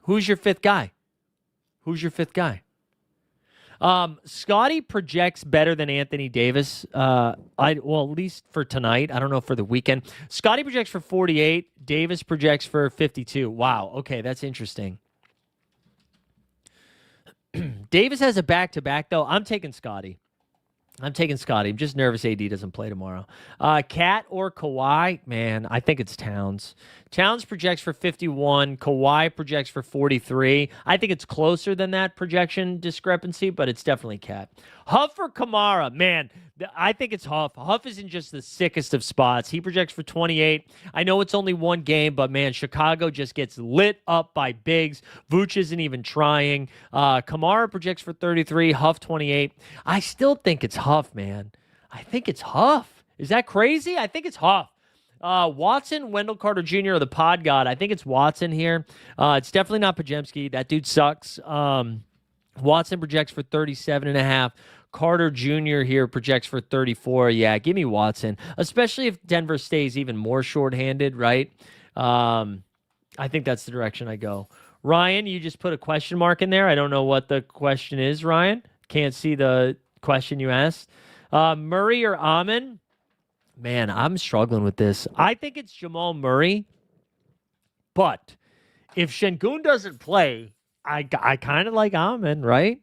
Who's your 5th guy? Scotty projects better than Anthony Davis. At least for tonight. I don't know for the weekend. Scotty projects for 48. Davis projects for 52. Wow, okay, that's interesting. Davis has a back-to-back, though. I'm taking Scotty. I'm just nervous AD doesn't play tomorrow. Cat or Kawhi? Man, I think it's Towns. Towns projects for 51. Kawhi projects for 43. I think it's closer than that projection discrepancy, but it's definitely Cat. Huff or Kamara? Man, I think it's Huff. Huff is in just the sickest of spots. He projects for 28. I know it's only 1 game, but man, Chicago just gets lit up by bigs. Vooch isn't even trying. Kamara projects for 33. Huff 28. I still think it's Huff, man. I think it's Huff. Is that crazy? I think it's Huff. Watson, Wendell Carter Jr., or the pod god. I think it's Watson here. It's definitely not Pajemski. That dude sucks. Watson projects for 37.5. Carter Jr. here projects for 34. Yeah, give me Watson, especially if Denver stays even more shorthanded, right? I think that's the direction I go. Ryan, you just put a question mark in there. I don't know what the question is, Ryan. Can't see the question you asked. Murray or Amon? Man, I'm struggling with this. I think it's Jamal Murray, but if Şengün doesn't play, I kind of like Amon, right?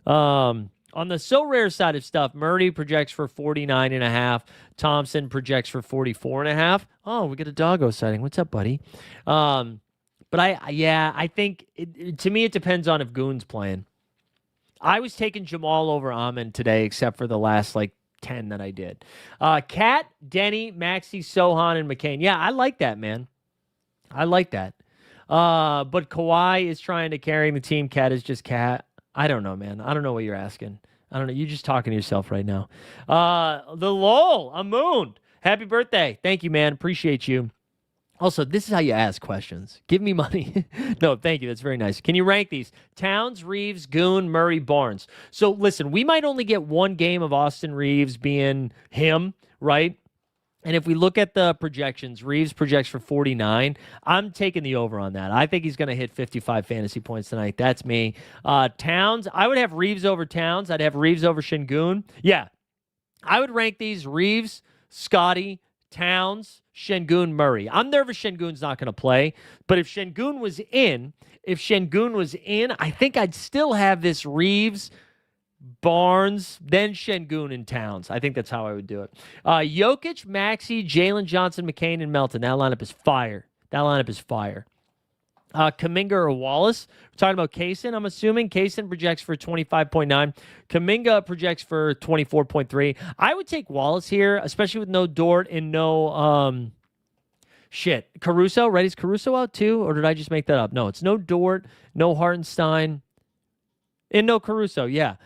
On the Sorare side of stuff, Murray projects for 49.5. Thompson projects for 44.5. Oh, we get a doggo sighting. What's up, buddy? But I think to me it depends on if Goon's playing. I was taking Jamal over Amon today, except for the last 10 that I did. Cat, Denny, Maxey, Sohan, and McCain. Yeah, I like that, man. I like that. But Kawhi is trying to carry the team. Cat is just Cat. I don't know, man. I don't know what you're asking. I don't know. You're just talking to yourself right now. The lol, a moon. Happy birthday. Thank you, man. Appreciate you. Also, this is how you ask questions. Give me money. No, thank you. That's very nice. Can you rank these? Towns, Reeves, Goon, Murray, Barnes. So listen, we might only get one game of Austin Reeves being him, right? And if we look at the projections, Reeves projects for 49. I'm taking the over on that. I think he's going to hit 55 fantasy points tonight. That's me. Towns, I would have Reeves over Towns. I'd have Reeves over Şengün. Yeah, I would rank these Reeves, Scotty, Towns, Şengün, Murray. I'm nervous Şengün's not going to play, but if Şengün was in, I think I'd still have this Reeves, Barnes, then Şengün and Towns. I think that's how I would do it. Jokic, Maxey, Jalen Johnson, McCain, and Melton. That lineup is fire. Kuminga or Wallace. We're talking about Kaysen, I'm assuming. Kaysen projects for 25.9. Kuminga projects for 24.3. I would take Wallace here, especially with no Dort and no Caruso. Right? Is Caruso out too? Or did I just make that up? No, it's no Dort, no Hartenstein, and no Caruso. Yeah.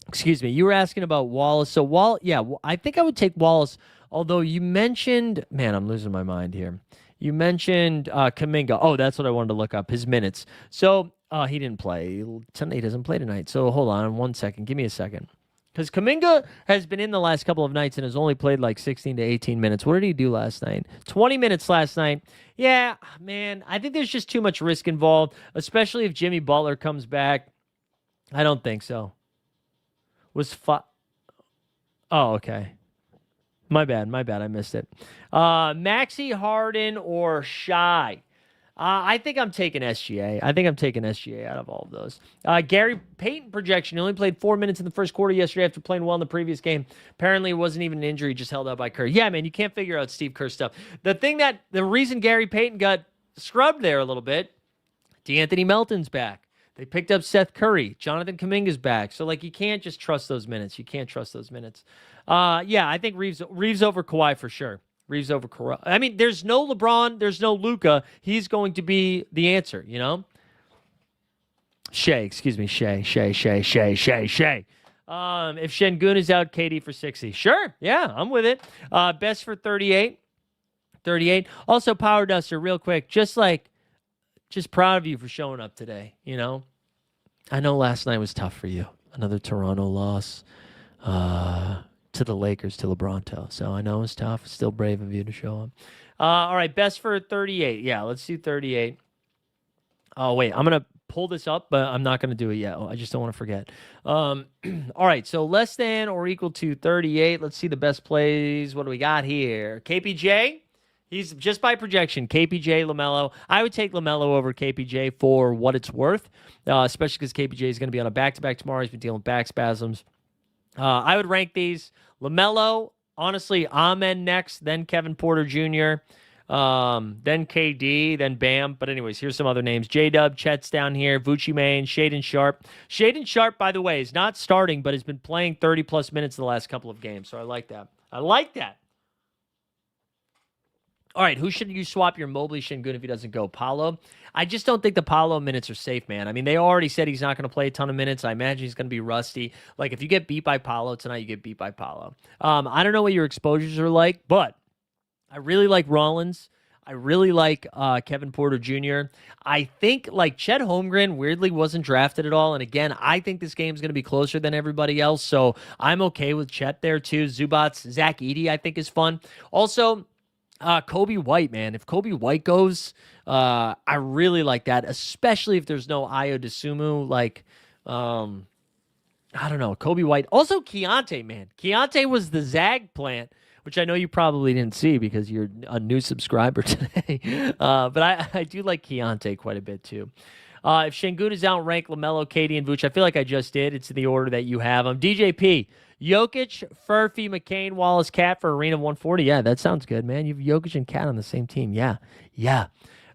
Excuse me. You were asking about Wallace. So I think I would take Wallace. Although you mentioned, man, I'm losing my mind here. You mentioned Kuminga. Oh, that's what I wanted to look up, his minutes. So he didn't play. He doesn't play tonight. So hold on 1 second. Give me a second. Because Kuminga has been in the last couple of nights and has only played 16 to 18 minutes. What did he do last night? 20 minutes last night. Yeah, man, I think there's just too much risk involved, especially if Jimmy Butler comes back. I don't think so. Oh, okay. My bad. I missed it. Maxey, Harden, or Shy? I think I'm taking SGA. Out of all of those. Gary Payton projection. He only played 4 minutes in the first quarter yesterday after playing well in the previous game. Apparently, it wasn't even an injury, just held out by Kerr. Yeah, man, you can't figure out Steve Kerr stuff. The reason Gary Payton got scrubbed there a little bit, D'Anthony Melton's back. They picked up Seth Curry. Jonathan Kuminga's back. So, you can't just trust those minutes. I think Reeves over Kawhi for sure. Reeves over Kawhi. I mean, there's no LeBron. There's no Luka. He's going to be the answer, you know? Shea. If Şengün is out, KD for 60. Sure. Yeah, I'm with it. Best for 38. Also, Power Duster, real quick. Just proud of you for showing up today, you know? I know last night was tough for you. Another Toronto loss to the Lakers, to LeBron. So I know it was tough. Still brave of you to show up. All right, best for 38. Yeah, let's do 38. Oh, wait, I'm going to pull this up, but I'm not going to do it yet. I just don't want to forget. All right, so less than or equal to 38. Let's see the best plays. What do we got here? KPJ? He's just by projection. KPJ, LaMelo. I would take LaMelo over KPJ for what it's worth, especially because KPJ is going to be on a back-to-back tomorrow. He's been dealing with back spasms. I would rank these. LaMelo, honestly, Amen next, then Kevin Porter Jr., then KD, then Bam. But anyways, here's some other names. J-Dub, Chet's down here, Vucci Main, Shaedon Sharpe. Shaedon Sharpe, by the way, is not starting, but has been playing 30-plus minutes the last couple of games. So I like that. All right, who should you swap your Mobley Şengün if he doesn't go? Paolo? I just don't think the Paolo minutes are safe, man. I mean, they already said he's not going to play a ton of minutes. I imagine he's going to be rusty. If you get beat by Paolo tonight, you get beat by Paolo. I don't know what your exposures are like, but I really like Rollins. I really like Kevin Porter Jr. I think like Chet Holmgren weirdly wasn't drafted at all. And again, I think this game's going to be closer than everybody else. So I'm okay with Chet there too. Zubats, Zach Edey, I think is fun. Also, Kobe White, man. If Kobe White goes, I really like that, especially if there's no Ayo Dosunmu. Like, I don't know. Kobe White. Also, Keontae, man. Keontae was the Zag plant, which I know you probably didn't see because you're a new subscriber today. But I do like Keontae quite a bit, too. If Şengün is outrank LaMelo, KD, and Vooch, I feel like I just did. It's in the order that you have them. DJP, Jokic, Furphy, McCain, Wallace, Cat for Arena 140. Yeah, that sounds good, man. You have Jokic and Cat on the same team. Yeah.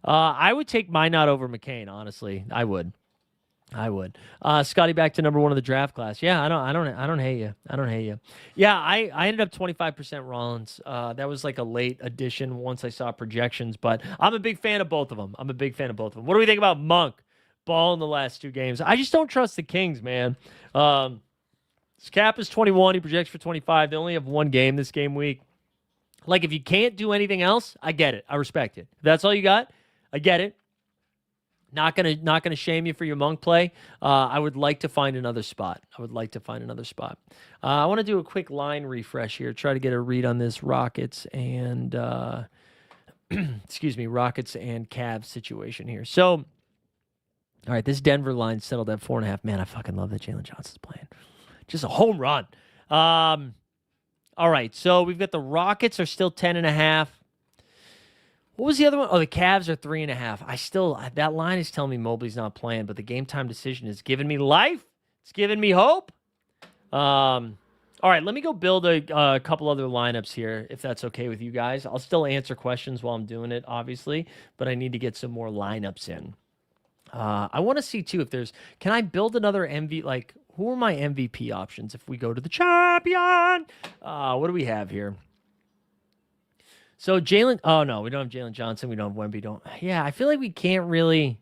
I would take Minot over McCain, honestly. I would. Scotty, back to number one of the draft class. Yeah, I don't hate you. I don't hate you. Yeah, I ended up 25% Rollins. That was like a late addition once I saw projections, but I'm a big fan of both of them. What do we think about Monk? Ball in the last 2 games. I just don't trust the Kings, man. His cap is 21. He projects for 25. They only have 1 game this game week. Like, if you can't do anything else, I get it. I respect it. If that's all you got, I get it. Not gonna shame you for your Monk play. I would like to find another spot. I want to do a quick line refresh here. Try to get a read on this Rockets and Rockets and Cavs situation here. So, all right, this Denver line settled at 4.5. Man, I fucking love that Jalen Johnson's playing. Just a home run. All right, so we've got the Rockets are still 10.5. What was the other one? Oh, the Cavs are 3.5. That line is telling me Mobley's not playing, but the game time decision is giving me life. It's giving me hope. All right, let me go build a couple other lineups here, if that's okay with you guys. I'll still answer questions while I'm doing it, obviously, but I need to get some more lineups in. I want to see, too, if can I build another MVP? Like, who are my MVP options if we go to the champion? What do we have here? So Jalen, oh no, we don't have Jalen Johnson. We don't have Wemby. Yeah, I feel like we can't really,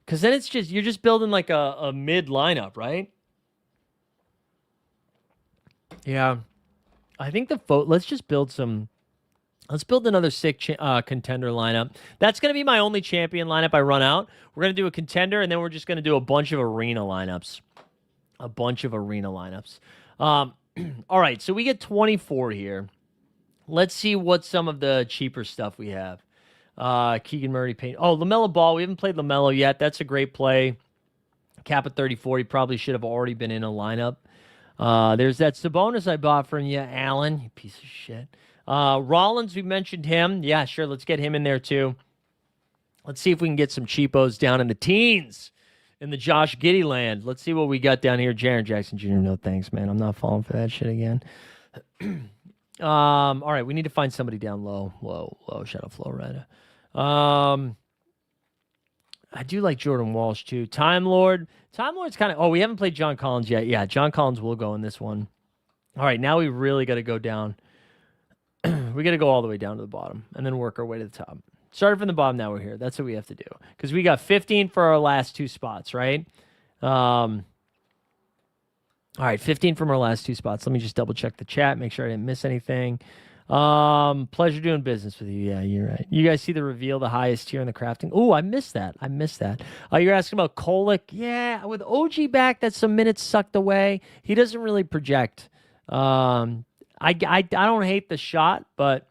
because then you're just building like a mid lineup, right? Yeah, I think let's build another sick contender lineup. That's going to be my only champion lineup I run out. We're going to do a contender, and then we're just going to do a bunch of arena lineups. All right, so we get 24 here. Let's see what some of the cheaper stuff we have. Keegan Murray, Payne. Oh, LaMelo Ball. We haven't played LaMelo yet. That's a great play. Cap at 34. He probably should have already been in a lineup. There's that Sabonis I bought from you, Allen. You piece of shit. Rollins, we mentioned him. Yeah, sure. Let's get him in there too. Let's see if we can get some cheapos down in the teens in the Josh Giddey land. Let's see what we got down here. Jaren Jackson Jr. No thanks, man. I'm not falling for that shit again. All right, we need to find somebody down low. Shadow Flow Rider. I do like Jordan Walsh too. Time Lord's kind of. Oh, we haven't played John Collins yet. Yeah, John Collins will go in this one. All right, now we really got to go down. We got to go all the way down to the bottom and then work our way to the top. Started from the bottom, now we're here. That's what we have to do because we got 15 for our last 2 spots, right? All right, 15 from our last 2 spots. Let me just double check the chat, make sure I didn't miss anything. Pleasure doing business with you. Yeah, you're right. You guys see the reveal, the highest tier in the crafting? Oh, I missed that. You're asking about Kolek. Yeah, with OG back, that's some minutes sucked away. He doesn't really project. I don't hate the shot, but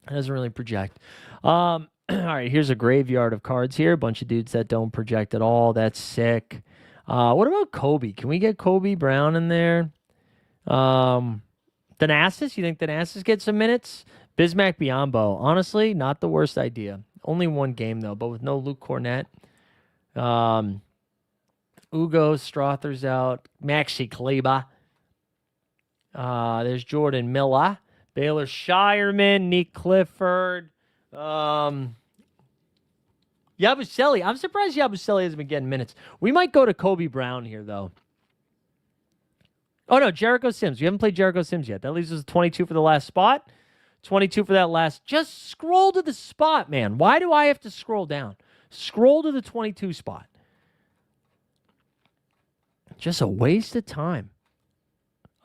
it doesn't really project. All right, here's a graveyard of cards here. A bunch of dudes that don't project at all. That's sick. What about Kobe? Can we get Kobe Brown in there? Thanasis? You think Thanasis gets some minutes? Bismack Biyombo. Honestly, not the worst idea. Only 1 game, though, but with no Luke Cornett. Ugo Strother's out. Maxi Kleber. There's Jordan Miller. Baylor Shireman. Nick Clifford. Yabusele. I'm surprised Yabusele hasn't been getting minutes. We might go to Kobe Brown here, though. Oh, no, Jericho Sims. We haven't played Jericho Sims yet. That leaves us 22 for the last spot. 22 for that last. Just scroll to the spot, man. Why do I have to scroll down? Scroll to the 22 spot. Just a waste of time.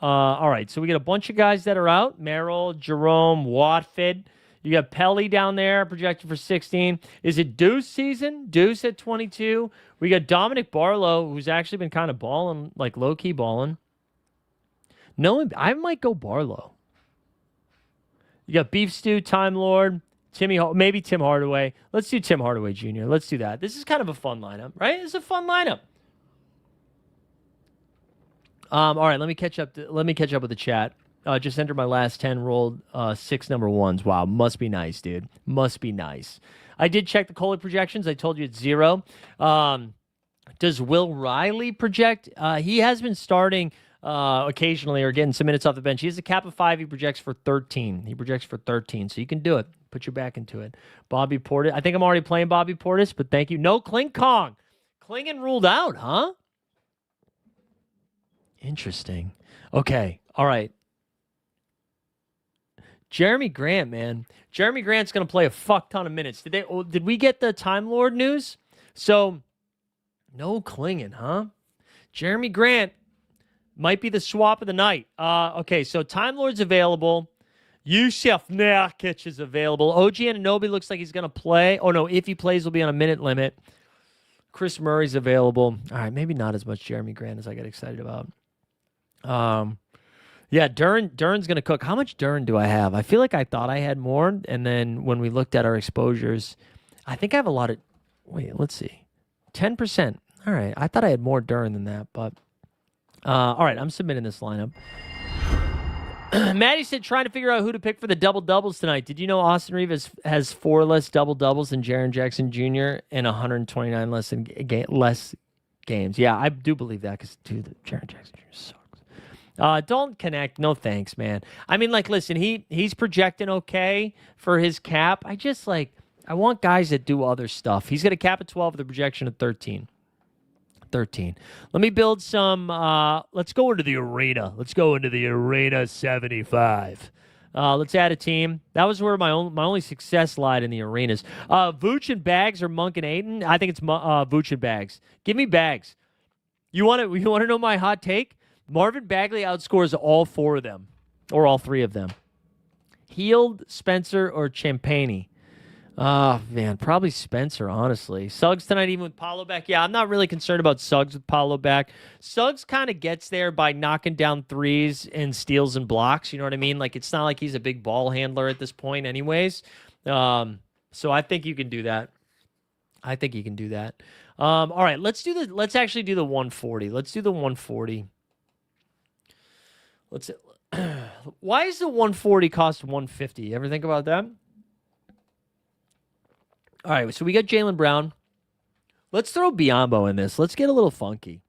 All right, so we got a bunch of guys that are out. Merrill, Jerome, Watford. You got Pelly down there projected for 16. Is it Deuce season? Deuce at 22. We got Dominic Barlow, who's actually been kind of balling, like low-key balling. No, I might go Barlow. You got Beef Stew, Time Lord, maybe Tim Hardaway. Let's do Tim Hardaway Jr. Let's do that. This is kind of a fun lineup, right? It's a fun lineup. All right, let me catch up with the chat. Just entered my last 10, rolled 6 number ones. Wow, must be nice, dude. Must be nice. I did check the Kohler projections. I told you it's 0. Does Will Riley project? He has been starting occasionally or getting some minutes off the bench. He has a cap of 5. He projects for 13. So you can do it. Put your back into it. Bobby Portis. I think I'm already playing Bobby Portis, but thank you. No Kling Kong. Klingon ruled out, huh? Interesting. Okay. All right. Jeremy Grant, man. Jeremy Grant's going to play a fuck ton of minutes. Did we get the Time Lord news? So, no Klingon, huh? Jeremy Grant might be the swap of the night. Okay, so Time Lord's available. Yusuf Nurkic is available. OG Anunoby looks like he's going to play. Oh, no, if he plays, he'll be on a minute limit. Chris Murray's available. All right, maybe not as much Jeremy Grant as I got excited about. Yeah, Dern's going to cook. How much Dern do I have? I feel like I thought I had more, and then when we looked at our exposures, I think I have a lot of... Wait, let's see. 10%. All right, I thought I had more Dern than that, but... all right, I'm submitting this lineup. Maddie said trying to figure out who to pick for the double-doubles tonight. Did you know Austin Reeves has 4 less double-doubles than Jaren Jackson Jr. and 129 less games? Yeah, I do believe that because, dude, Jaren Jackson Jr. sucks. Don't connect. No thanks, man. I mean, like, listen, he's projecting okay for his cap. I want guys that do other stuff. He's got a cap of 12 with a projection of 13. Let me build some. Let's go into the arena. Let's go into the arena 75. Let's add a team. That was where my only success lied in the arenas. Vooch and Bags or Monk and Ayton? I think it's Vooch and Bags. Give me Bags. You want to know my hot take? Marvin Bagley outscores all 4 of them, or all 3 of them. Healed, Spencer, or Champagne? Oh, man, probably Spencer, honestly. Suggs tonight, even with Paolo back. Yeah, I'm not really concerned about Suggs with Paolo back. Suggs kind of gets there by knocking down threes and steals and blocks. You know what I mean? Like, it's not like he's a big ball handler at this point anyways. So I think you can do that. All right, let's actually do the 140. Let's do the 140. Why is the 140 cost 150? You ever think about that? All right, so we got Jaylen Brown. Let's throw Biyombo in this. Let's get a little funky.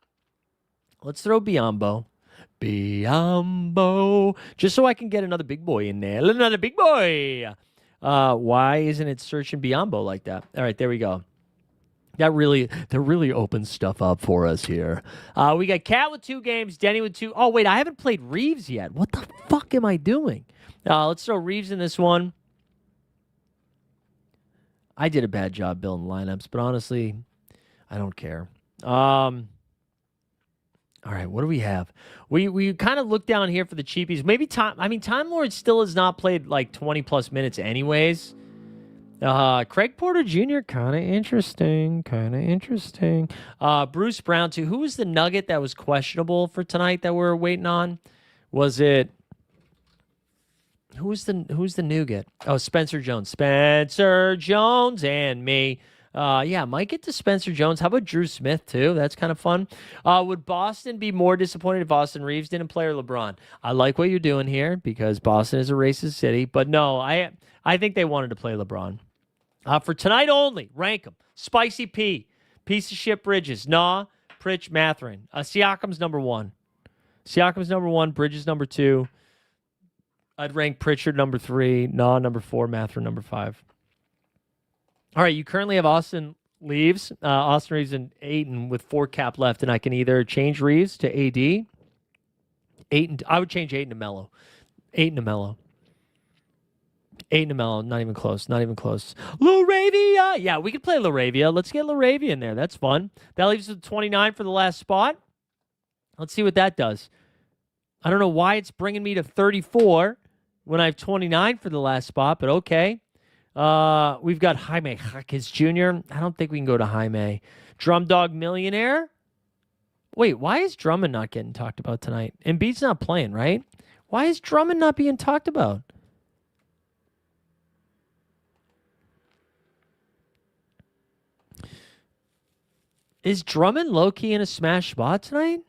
Let's throw Biyombo. Just so I can get another big boy in there. Another big boy. Why isn't it searching Biyombo like that? All right, there we go. That really opens stuff up for us here. We got Cat with 2 games, Denny with 2. Oh, wait, I haven't played Reeves yet. What the fuck am I doing? Let's throw Reeves in this one. I did a bad job building lineups, but honestly, I don't care. All right, what do we have? We kind of look down here for the cheapies. Maybe Time Lord still has not played like 20-plus minutes anyways. Craig Porter Jr., kind of interesting. Bruce Brown, too. Who was the nugget that was questionable for tonight that we're waiting on? Was it... Who's the nougat? Oh, Spencer Jones. Spencer Jones and me. Yeah, might get to Spencer Jones. How about Drew Smith, too? That's kind of fun. Would Boston be more disappointed if Austin Reeves didn't play or LeBron? I like what you're doing here because Boston is a racist city. But no, I think they wanted to play LeBron. For tonight only, rank them. Spicy P. Piece of shit Bridges. Nah. Pritch, Matherin. Siakam's number 1. Bridges number 2. I'd rank Pritchard number 3, Nah number 4, Matherin number 5. All right, you currently have Austin Reeves and Ayton with 4 cap left, and I can either change Reeves to AD. I would change Ayton to Melo. Not even close. Laravia! Yeah, we could play Laravia. Let's get Laravia in there. That's fun. That leaves us with 29 for the last spot. Let's see what that does. I don't know why it's bringing me to 34 when I have 29 for the last spot, but okay. We've got Jaime Jaquez Jr. I don't think we can go to Jaime. Drum Dog Millionaire. Wait, why is Drummond not getting talked about tonight? Embiid's not playing, right? Why is Drummond not being talked about? Is Drummond low-key in a smash spot tonight?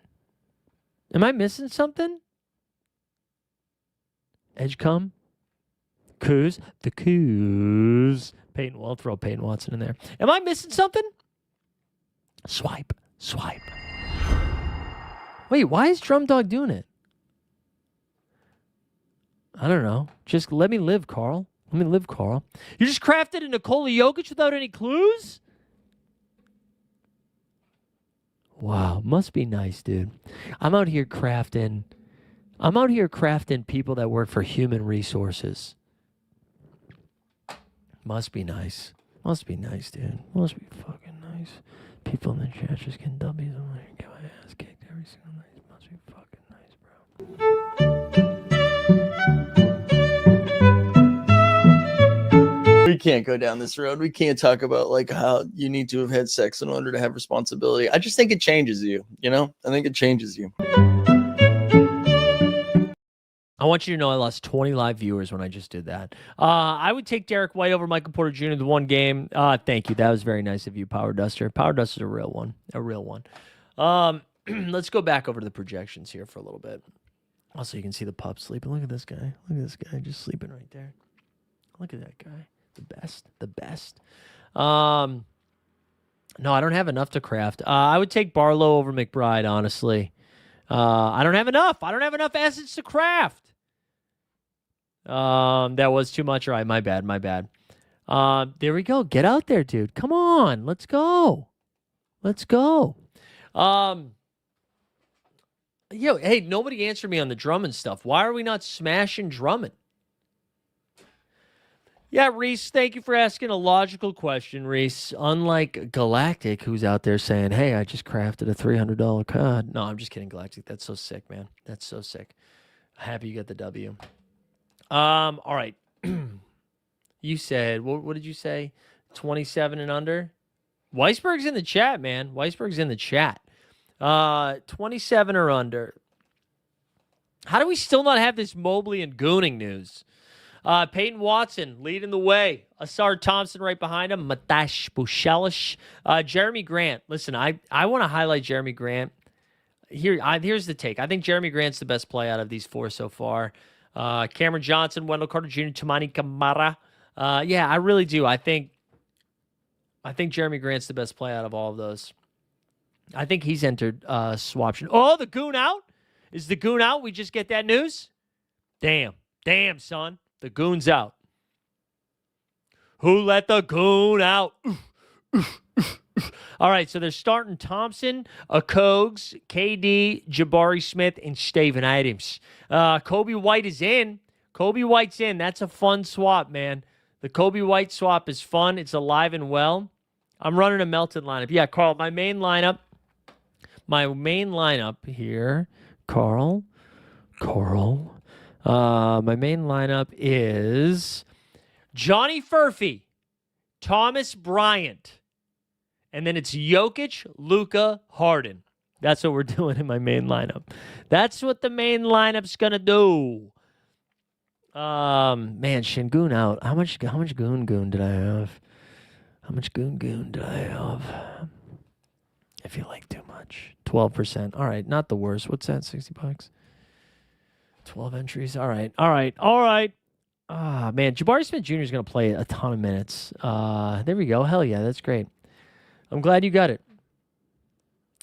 Am I missing something? Edgecombe? Coos? The Coos. Peyton, well, I'll throw Peyton Watson in there. Am I missing something? Swipe. Wait, why is Drum Dog doing it? I don't know. Just let me live, Carl. Let me live, Carl. You just crafted a Nikola Jokic without any clues? Wow, must be nice, dude. I'm out here crafting people that work for human resources. Must be nice. Must be nice, dude. Must be fucking nice. People in the chat just getting W's. I'm like, get my ass kicked every single night. Must be fucking nice, bro. We can't go down this road. We can't talk about like how you need to have had sex in order to have responsibility. I just think it changes you, you know? I think it changes you. I want you to know I lost 20 live viewers when I just did that. I would take Derek White over Michael Porter Jr. the one game. Thank you. That was very nice of you, Power Duster. Power Duster's a real one. A real one. Let's go back over to the projections here for a little bit. Also, you can see the pup sleeping. Look at this guy. Look at this guy just sleeping right there. Look at that guy. The best. The best. No, I don't have enough to craft. I would take Barlow over McBride, honestly. I don't have enough. I don't have enough assets to craft. That was too much. All right, my bad. There we go. Get out there, dude. Come on. Let's go. Hey, nobody answered me on the Drummond stuff. Why are we not smashing Drummond? Yeah, Reese, thank you for asking a logical question, Reese. Unlike Galactic, who's out there saying, hey, I just crafted a $300 card. No, I'm just kidding, Galactic. That's so sick, man. That's so sick. Happy you got the W. All right. You said, what did you say? 27 and under? Weisberg's in the chat, man. Weisberg's in the chat. 27 or under. How do we still not have this Mobley and Gooning news? Peyton Watson leading the way. Asar Thompson right behind him. Matash Bushelish. Jeremy Grant. Listen, I want to highlight Jeremy Grant. Here's the take. I think Jeremy Grant's the best play out of these four so far. Cameron Johnson, Wendell Carter Jr., Tumani Kamara. Yeah, I really do. I think Jeremy Grant's the best play out of all of those. I think he's entered swaption. Oh, the Goon out? Is the Goon out? We just get that news? Damn, son. The Goon's out. Who let the Goon out? All right, so they're starting Thompson, Okogs, KD, Jabari Smith, and Steven Adams. Kobe White is in. Kobe White's in. That's a fun swap, man. The Kobe White swap is fun. It's alive and well. I'm running a melted lineup. Yeah, Carl, my main lineup here, Carl. My main lineup is Johnny Furphy, Thomas Bryant, and then it's Jokic, Luka, Harden. That's what we're doing in my main lineup. That's what the main lineup's gonna do. Man, Şengün out. How much goon did I have? How much goon did I have? I feel like too much. 12%. All right, not the worst. What's that? $60. 12 entries. All right. Ah, man, Jabari Smith Jr. is going to play a ton of minutes. There we go. Hell yeah, that's great. I'm glad you got it.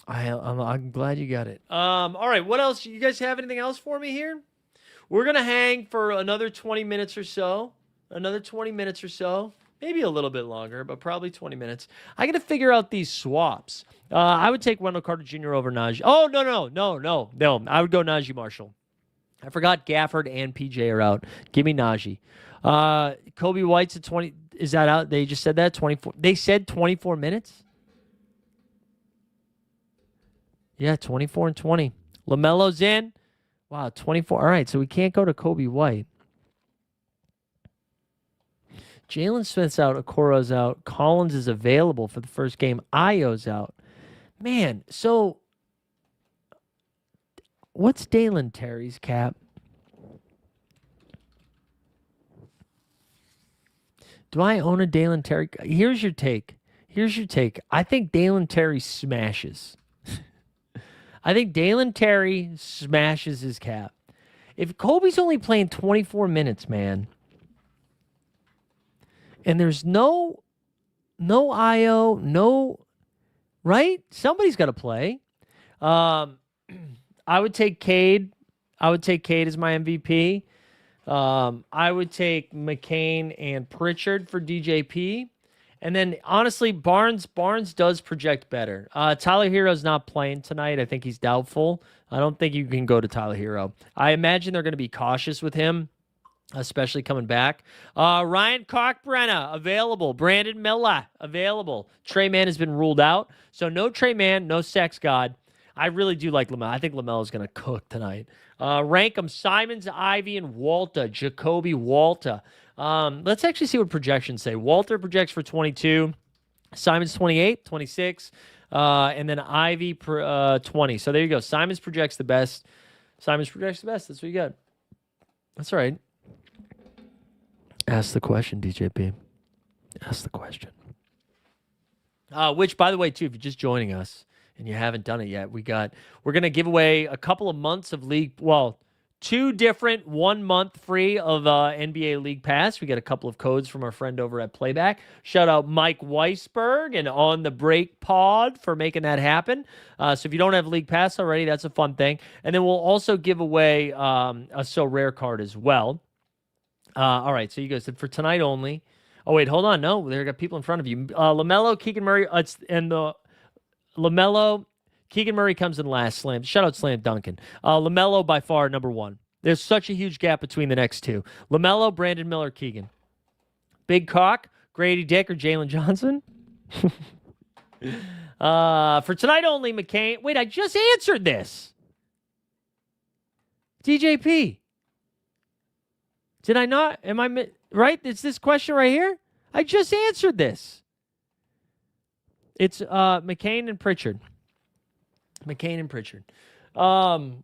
I'm glad you got it. All right, what else? You guys have anything else for me here? We're going to hang for another 20 minutes or so. Maybe a little bit longer, but probably 20 minutes. I got to figure out these swaps. I would take Wendell Carter Jr. over Najee. Oh, no. I would go Najee Marshall. I forgot Gafford and PJ are out. Give me Najee. Kobe White's at 20. Is that out? They just said that? 24. They said 24 minutes? Yeah, 24 and 20. LaMelo's in. Wow, 24. All right, so we can't go to Kobe White. Jalen Smith's out. Okoro's out. Collins is available for the first game. Io's out. Man, so what's Dalen Terry's cap? Do I own a Dalen Terry? Here's your take. I think Dalen Terry smashes. I think Dalen Terry smashes his cap. If Kobe's only playing 24 minutes, man, and there's no IO, right? Somebody's got to play. I would take Cade. I would take Cade as my MVP. I would take McCain and Pritchard for DJP. And then, honestly, Barnes does project better. Tyler Hero's not playing tonight. I think he's doubtful. I don't think you can go to Tyler Hero. I imagine they're going to be cautious with him, especially coming back. Ryan Kalkbrenner, available. Brandon Miller, available. Trey Mann has been ruled out. So no Trey Mann, no Sex God. I really do like LaMelo. I think LaMelo is going to cook tonight. Rank them: Simons, Ivy, and Walter. Jacoby Walter. Let's actually see what projections say. Walter projects for 22. Simons 28, 26. And then Ivy 20. So there you go. Simons projects the best. That's what you got. That's all right. Ask the question, DJP. Ask the question. Which, by the way, too, if you're just joining us and you haven't done it yet, we're going to give away a couple of months of league. Well, 2 different 1 month free of NBA League Pass. We got a couple of codes from our friend over at Playback. Shout out Mike Weisberg and On the Break Pod for making that happen. So if you don't have League Pass already, that's a fun thing. And then we'll also give away a So Rare card as well. All right, so you guys said for tonight only. Oh, wait, hold on. No, there got people in front of you. LaMelo, Keegan Murray, and the LaMelo, Keegan Murray comes in last. Slam. Shout out Slam Duncan. LaMelo by far number 1. There's such a huge gap between the next 2. LaMelo, Brandon Miller, Keegan. Big Cock, Grady Dick, or Jalen Johnson. For tonight only, McCain. Wait, I just answered this. DJP. Did I not? Am I right? It's this question right here? I just answered this. It's McCain and Pritchard. All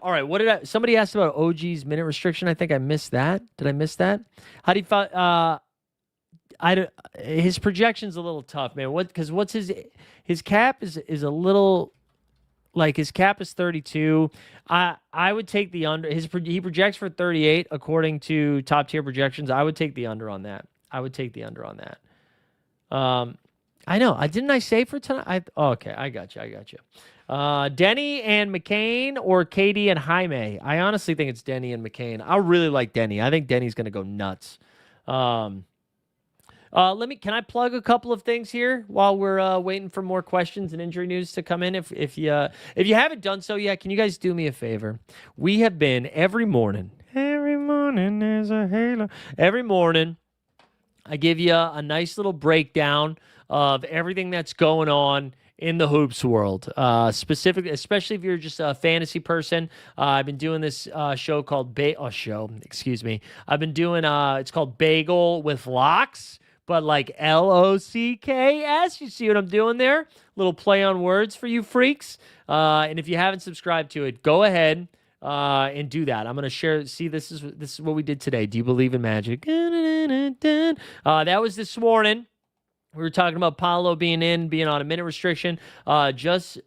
right, what did somebody asked about OG's minute restriction. I think I missed that. Did I miss that? How do you find his projection's a little tough, man. What's his cap is a little, like, his cap is 32. I would take the under. He projects for 38 according to top tier projections. I would take the under on that. I know. Didn't I say for tonight? Okay, I got you. Denny and McCain or Katie and Jaime? I honestly think it's Denny and McCain. I really like Denny. I think Denny's going to go nuts. Can I plug a couple of things here while we're waiting for more questions and injury news to come in? If you haven't done so yet, can you guys do me a favor? We have been every morning there's a halo. Every morning, I give you a nice little breakdown of everything that's going on in the hoops world, specifically, especially if you're just a fantasy person. I've been doing this show called I've been doing it's called Bagel with Locks, but like LOCKS. You see what I'm doing there? Little play on words for you freaks. And if you haven't subscribed to it, go ahead and do that. I'm going to share. See, this is what we did today. Do you believe in magic? That was this morning. We were talking about Paolo being on a minute restriction. Just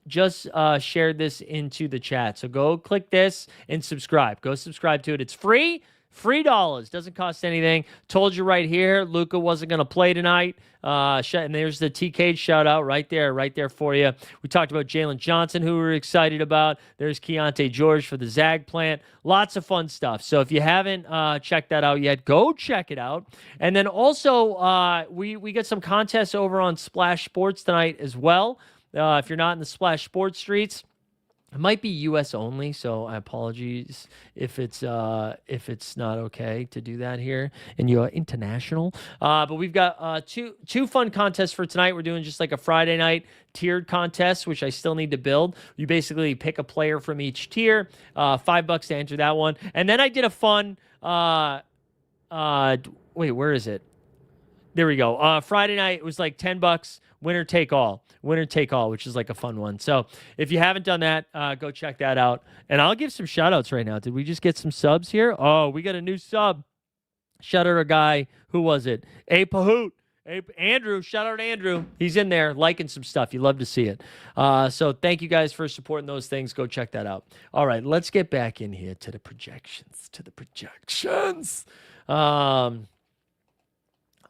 shared this into the chat. So go click this and subscribe. Go subscribe to it. It's free. Free dollars. Doesn't cost anything. Told you right here, Luka wasn't going to play tonight. And there's the TK shout out right there for you. We talked about Jalen Johnson, who we're excited about. There's Keontae George for the Zag plant. Lots of fun stuff. So if you haven't checked that out yet, go check it out. And then also, we got some contests over on Splash Sports tonight as well. If you're not in the Splash Sports streets, It might be U.S. only, so I apologize if it's not okay to do that here and you're international. But we've got two fun contests for tonight. We're doing just like a Friday night tiered contest, which I still need to build. You basically pick a player from each tier, $5 to enter that one, and then I did a fun. Wait, where is it? There we go. Friday night it was like $10. Winner take all, which is like a fun one. So if you haven't done that, go check that out. And I'll give some shout outs right now. Did we just get some subs here? Oh, we got a new sub. Shout out a guy. Who was it? A Pahoot. Andrew. Shout out Andrew. He's in there liking some stuff. You love to see it. So thank you guys for supporting those things. Go check that out. All right, let's get back in here to the projections.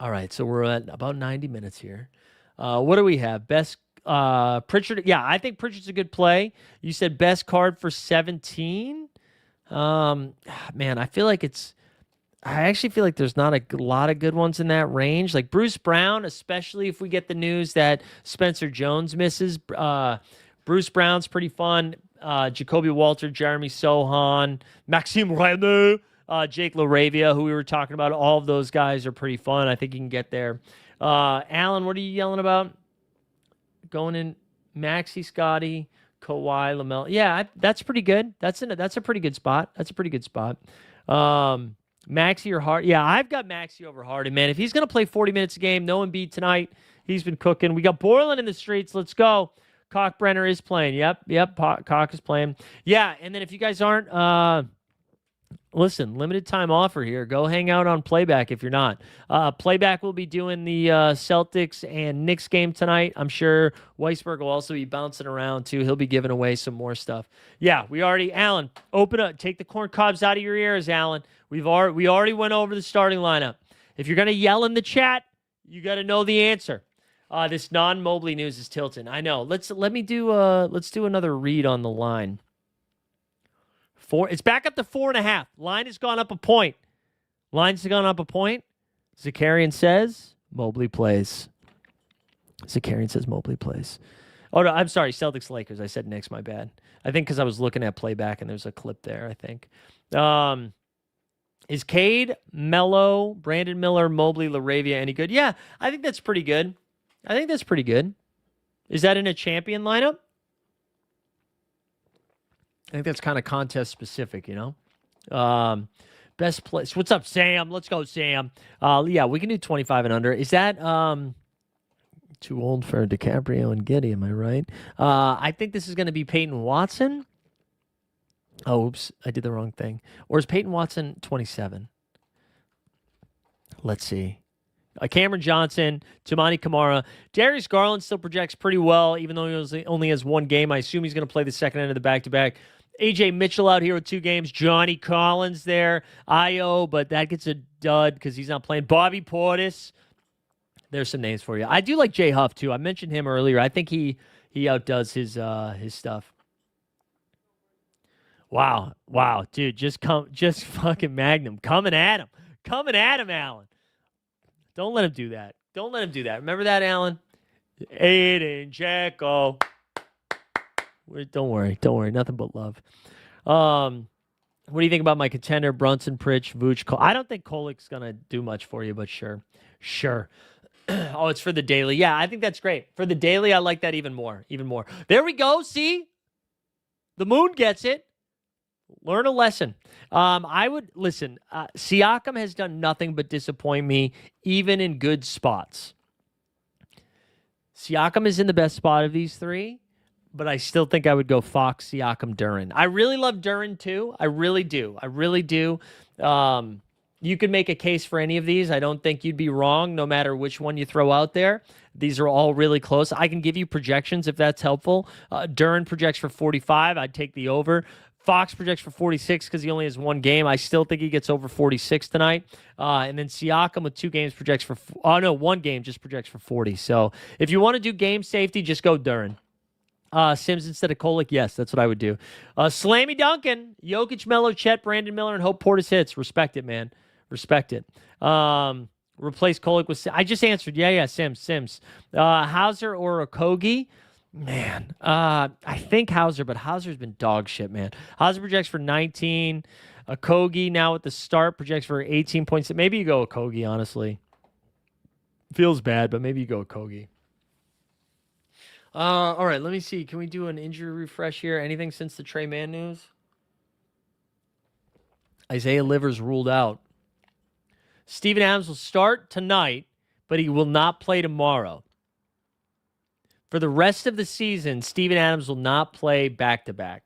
All right, so we're at about 90 minutes here. What do we have? Best Pritchard. Yeah, I think Pritchard's a good play. You said best card for 17. Man, I actually feel like there's not a lot of good ones in that range. Like Bruce Brown, especially if we get the news that Spencer Jones misses. Bruce Brown's pretty fun. Jacoby Walter, Jeremy Sohan, Maxime Renaud, Jake LaRavia, who we were talking about. All of those guys are pretty fun. I think you can get there. Alan, what are you yelling about? Going in Maxi, Scotty, Kawhi, LaMelo. Yeah, that's pretty good. That's a pretty good spot. Maxi or Hart. Yeah, I've got Maxi over Harden, man. If he's going to play 40 minutes a game, no Embiid tonight. He's been cooking. We got Borland in the streets. Let's go. Cockbrenner is playing. Yep. Cock is playing. Yeah, and then if you guys aren't... Listen, limited time offer here. Go hang out on Playback if you're not. Playback will be doing the Celtics and Knicks game tonight. I'm sure Weisberg will also be bouncing around too. He'll be giving away some more stuff. Yeah, Alan, open up. Take the corn cobs out of your ears, Alan. We already went over the starting lineup. If you're going to yell in the chat, you got to know the answer. This non-Mobley news is tilting. I know. Let's do another read on the line. It's back up to 4.5. Line has gone up a point. Zakarian says Mobley plays. Oh, no, I'm sorry. Celtics Lakers. I said Knicks. My bad. I think because I was looking at Playback and there's a clip there, I think. Is Cade, Melo, Brandon Miller, Mobley, LaRavia any good? Yeah, I think that's pretty good. Is that in a champion lineup? I think that's kind of contest specific, you know? Best place. What's up, Sam? Let's go, Sam. Yeah, we can do 25 and under. Is that too old for DiCaprio and Getty, am I right? I think this is going to be Peyton Watson. Oh, oops, I did the wrong thing. Or is Peyton Watson 27? Let's see. Cameron Johnson, Tamani Kamara. Darius Garland still projects pretty well, even though he only has one game. I assume he's going to play the second end of the back-to-back. AJ Mitchell out here with 2 games. Johnny Collins there. Io, but that gets a dud because he's not playing. Bobby Portis. There's some names for you. I do like Jay Huff, too. I mentioned him earlier. I think he outdoes his stuff. Wow, dude, just fucking Magnum. Coming at him, Alan. Don't let him do that. Remember that, Alan? Aiden, Jacko. Don't worry. Nothing but love. What do you think about my contender, Brunson, Pritch, Vooch, Cole? I don't think Kolik's going to do much for you, but sure. Oh, it's for the daily. Yeah, I think that's great. For the daily, I like that even more. There we go. See? The moon gets it. Learn a lesson. I would listen. Siakam has done nothing but disappoint me, even in good spots. Siakam is in the best spot of these 3, but I still think I would go Fox, Siakam, Duren. I really love Duren too. I really do. You could make a case for any of these. I don't think you'd be wrong, no matter which one you throw out there. These are all really close. I can give you projections if that's helpful. Duren projects for 45. I'd take the over. Fox projects for 46 because he only has one game. I still think he gets over 46 tonight. And then Siakam with 2 games projects for... one game just projects for 40. So if you want to do game safety, just go Duren. Sims instead of Kolik, yes, that's what I would do. Slammy Duncan, Jokic, Melo, Chet, Brandon Miller, and Hope Portis hits. Respect it, man. Respect it. Replace Kolik with... I just answered. Yeah, Sims. Hauser or Okogie. Man, I think Hauser, but Hauser's been dog shit, man. Hauser projects for 19. Kogi now at the start projects for 18 points. Maybe you go with Kogi, honestly. Feels bad, but maybe you go with Kogi. All right, let me see. Can we do an injury refresh here? Anything since the Trey Mann news? Isaiah Livers ruled out. Steven Adams will start tonight, but he will not play tomorrow. For the rest of the season, Steven Adams will not play back-to-back.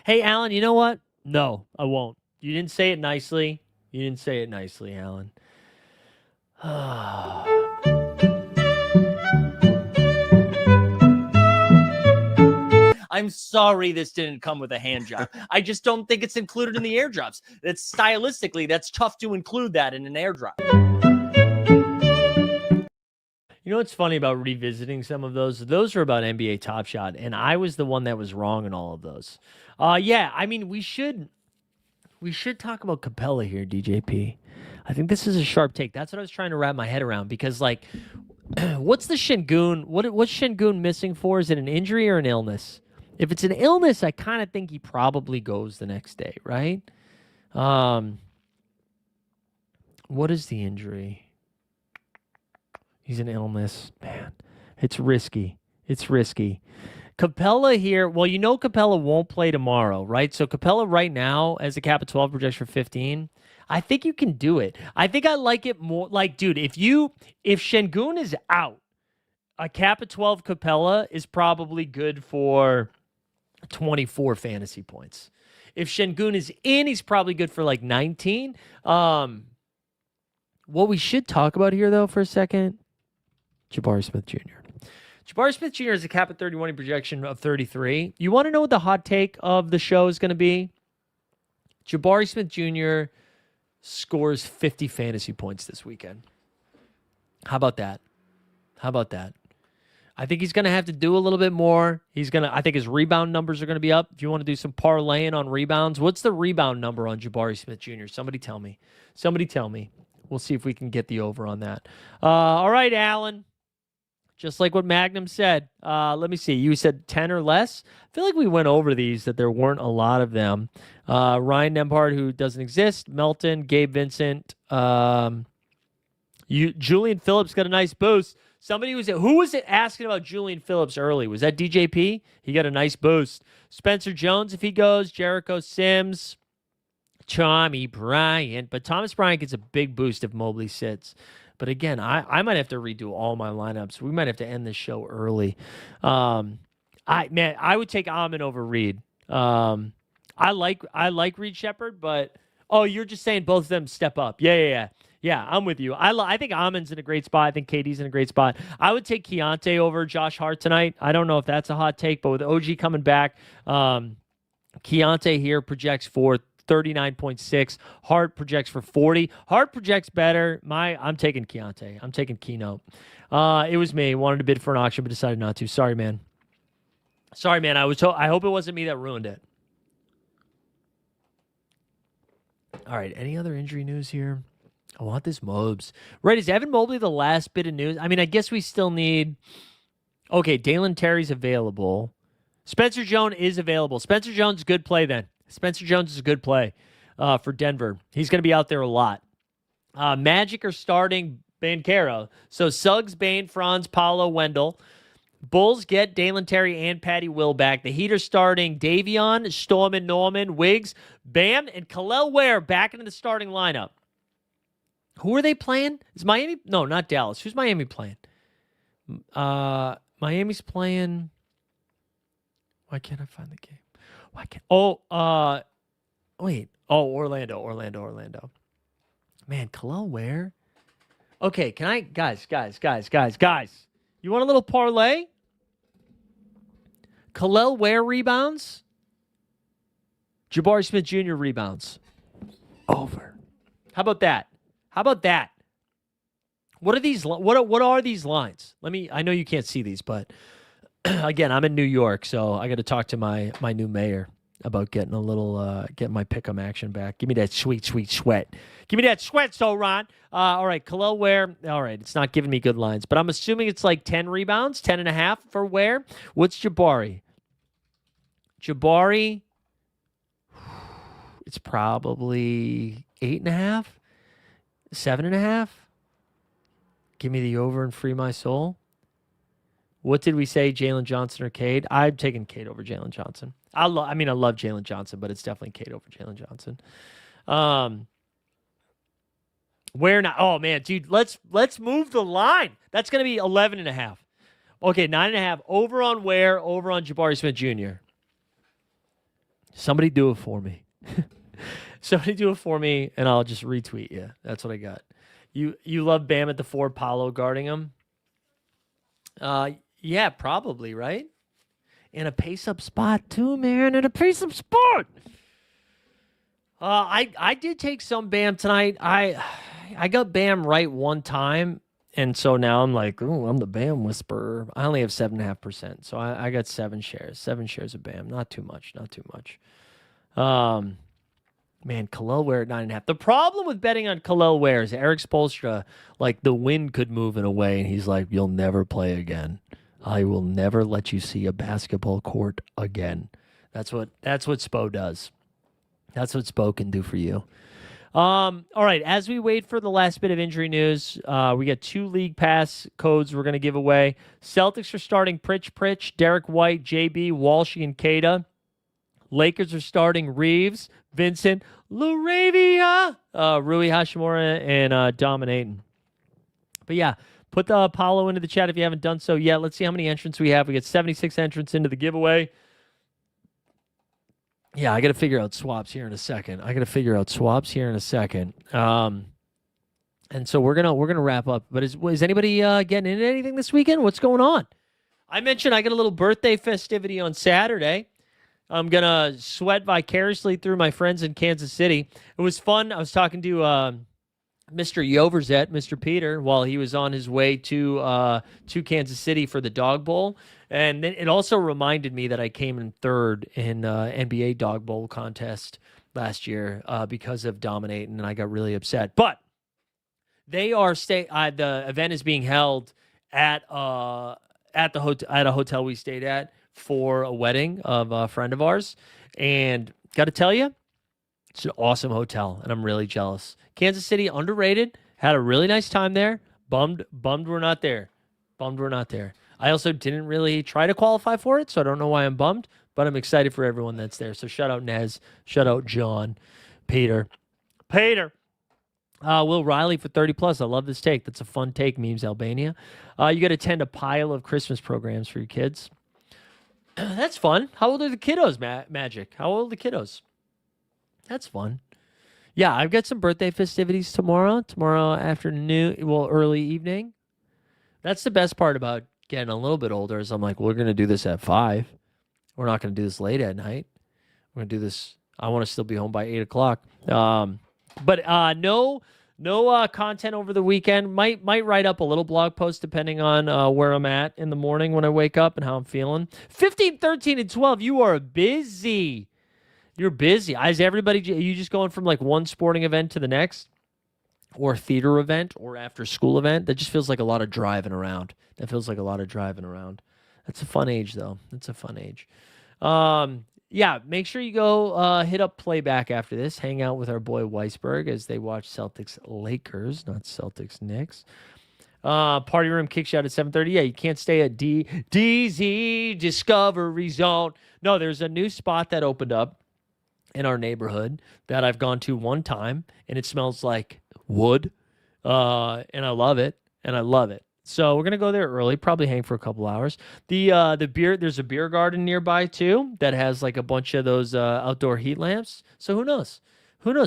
Hey, Alan, you know what? No, I won't. You didn't say it nicely. You didn't say it nicely, Alan. I'm sorry this didn't come with a hand job. I just don't think it's included in the airdrops. That's stylistically, that's tough to include that in an airdrop. You know what's funny about revisiting some of those? Those are about NBA Top Shot, and I was the one that was wrong in all of those. Yeah, I mean, we should talk about Capella here, DJP. I think this is a sharp take. That's what I was trying to wrap my head around because, like, what's the Şengün? What's Şengün missing for? Is it an injury or an illness? If it's an illness, I kind of think he probably goes the next day, right? What is the injury? He's an illness. Man, it's risky. It's risky. Capella here, well, you know Capella won't play tomorrow, right? So Capella right now, as a cap of 12, projects for 15. I think you can do it. I think I like it more. Like, dude, if Şengün is out, a cap of 12 Capella is probably good for 24 fantasy points. If Şengün is in, he's probably good for like 19. What we should talk about here, though, for a second, Jabari Smith Jr. Jabari Smith Jr. has a cap at 31, projection of 33. You want to know what the hot take of the show is going to be? Jabari Smith Jr. scores 50 fantasy points this weekend. How about that? How about that? I think he's going to have to do a little bit more. I think his rebound numbers are going to be up. If you want to do some parlaying on rebounds, what's the rebound number on Jabari Smith Jr.? Somebody tell me. Somebody tell me. We'll see if we can get the over on that. All right, Alan. Just like what Magnum said. Let me see. You said 10 or less. I feel like we went over these, that there weren't a lot of them. Ryan Nembhard, who doesn't exist. Melton, Gabe Vincent. Julian Phillips got a nice boost. Who was it asking about Julian Phillips early? Was that DJP? He got a nice boost. Spencer Jones, if he goes. Jericho Sims. Tommy Bryant. But Thomas Bryant gets a big boost if Mobley sits. But again, I might have to redo all my lineups. We might have to end this show early. I would take Amon over Reed. I like Reed Shepherd, but you're just saying both of them step up. Yeah. I'm with you. I think Amon's in a great spot. I think KD's in a great spot. I would take Keontae over Josh Hart tonight. I don't know if that's a hot take, but with OG coming back, Keontae here projects for 39.6. Hart projects for 40. Hart projects better. I'm taking Keontae. I'm taking Keynote. It was me. Wanted to bid for an auction, but decided not to. Sorry, man. I hope it wasn't me that ruined it. All right. Any other injury news here? I want this Mobs. Right. Is Evan Mobley the last bit of news? I mean, I guess we still need. Okay. Dalen Terry's available. Spencer Jones is available. Spencer Jones, good play then. Spencer Jones is a good play for Denver. He's going to be out there a lot. Magic are starting Banchero. So Suggs, Bane, Franz, Paolo, Wendell. Bulls get Dalen Terry and Patty Will back. The Heat are starting Davion, Storman, Norman, Wiggs, Bam, and Khalil Ware back into the starting lineup. Who are they playing? Is Miami? No, not Dallas. Who's Miami playing? Miami's playing. Why can't I find the game? Why can't? Wait. Orlando. Man, Khalil Ware. Okay, can I, guys? You want a little parlay? Khalil Ware rebounds. Jabari Smith Jr. rebounds. Over. How about that? What are these? What are these lines? I know you can't see these, but again, I'm in New York, so I got to talk to my new mayor. getting a little getting my pick'em action back. Give me that sweet, sweet sweat. Give me that sweat, so Ron. All right, Khalil Ware. All right, it's not giving me good lines, but I'm assuming it's like 10 rebounds, 10.5 for Ware. What's Jabari? Jabari, it's probably 8.5, 7.5. Give me the over and free my soul. What did we say, Jalen Johnson or Cade? I'm taking Cade over Jalen Johnson. I love Jalen Johnson, but it's definitely Cade over Jalen Johnson. Where not? Oh man, dude, let's move the line. That's gonna be 11.5. Okay, 9.5. Over on Ware, over on Jabari Smith Jr. Somebody do it for me. Somebody do it for me, and I'll just retweet you. That's what I got. You love Bam at the 4, Paolo guarding him? Yeah, probably, right? In a pace-up spot, too, man. In a pace-up spot. I did take some Bam tonight. I got Bam right one time, and so now I'm like, ooh, I'm the Bam whisperer. I only have 7.5%, so I got 7 shares. 7 shares of Bam. Not too much. Not too much. Man, Khalil Ware at 9.5. The problem with betting on Khalil Ware is Eric Spoelstra, like the wind could move in a way, and he's like, you'll never play again. I will never let you see a basketball court again. That's what Spo does. That's what Spo can do for you. All right, as we wait for the last bit of injury news, we got 2 league pass codes we're going to give away. Celtics are starting Pritch, Derek White, JB, Walsh, and Kada. Lakers are starting Reeves, Vincent, Laravia, Rui Hashimura, and Dominating. But yeah, put the Apollo into the chat if you haven't done so yet. Let's see how many entrants we have. We got 76 entrants into the giveaway. Yeah, I got to figure out swaps here in a second. And so we're gonna wrap up. But is anybody getting into anything this weekend? What's going on? I mentioned I got a little birthday festivity on Saturday. I'm going to sweat vicariously through my friends in Kansas City. It was fun. I was talking to Mr. Yoverzet, Mr. Peter, while he was on his way to Kansas City for the Dog Bowl. And then it also reminded me that I came in third in NBA Dog Bowl contest last year because of dominating, and I got really upset. But they are the event is being held at a hotel we stayed at for a wedding of a friend of ours. And got to tell you, it's an awesome hotel, and I'm really jealous. Kansas City, underrated. Had a really nice time there. Bummed we're not there. I also didn't really try to qualify for it, so I don't know why I'm bummed, but I'm excited for everyone that's there. So shout out Nez. Shout out John. Peter. Will Riley for 30+. I love this take. That's a fun take, Memes Albania. You got to attend a pile of Christmas programs for your kids. That's fun. How old are the kiddos, Magic? How old are the kiddos? That's fun. Yeah, I've got some birthday festivities tomorrow afternoon, early evening. That's the best part about getting a little bit older is I'm like, we're going to do this at 5. We're not going to do this late at night. We're going to do this. I want to still be home by 8 o'clock. But no content over the weekend. Might write up a little blog post depending on where I'm at in the morning when I wake up and how I'm feeling. 15, 13, and 12, you are busy. You're busy. Is everybody, are you just going from like one sporting event to the next? Or theater event or after school event? That just feels like a lot of driving around. That's a fun age, though. That's a fun age. Yeah, make sure you go hit up Playback after this. Hang out with our boy Weisberg as they watch Celtics Lakers, not Celtics Knicks. Party Room kicks you out at 7:30. Yeah, you can't stay at DZ Discovery Zone. No, there's a new spot that opened up in our neighborhood that I've gone to one time, and it smells like wood, and I love it. So we're gonna go there early, probably hang for a couple hours. The beer, there's a beer garden nearby too that has like a bunch of those outdoor heat lamps. So who knows?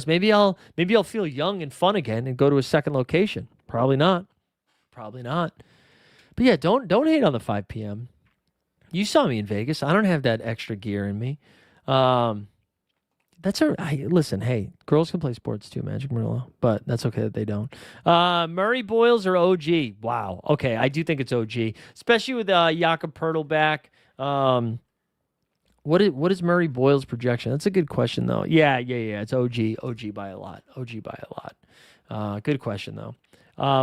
Maybe I'll feel young and fun again and go to a second location. Probably not. But yeah, don't hate on the 5 p.m. You saw me in Vegas. I don't have that extra gear in me. Listen, hey, girls can play sports too, Magic Murillo, but that's okay that they don't. Murray Boyles or OG? Wow. Okay, I do think it's OG, especially with Jakob Pertl back. What What is Murray Boyle's projection? That's a good question though. Yeah. It's OG by a lot. Good question though.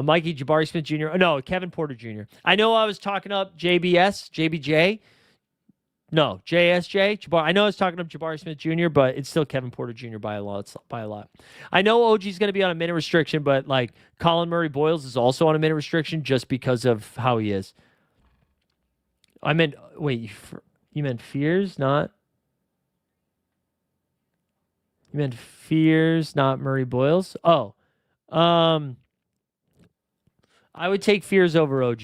Mikey Jabari Smith Jr. No, Kevin Porter Jr. I know I was talking up JBJ. No, JSJ. I know I was talking up Jabari Smith Jr., but it's still Kevin Porter Jr. by a lot. I know OG's going to be on a minute restriction, but like Colin Murray Boyles is also on a minute restriction just because of how he is. I meant, wait, you meant Fears, not? You meant Fears, not Murray Boyles? Oh, I would take Fears over OG.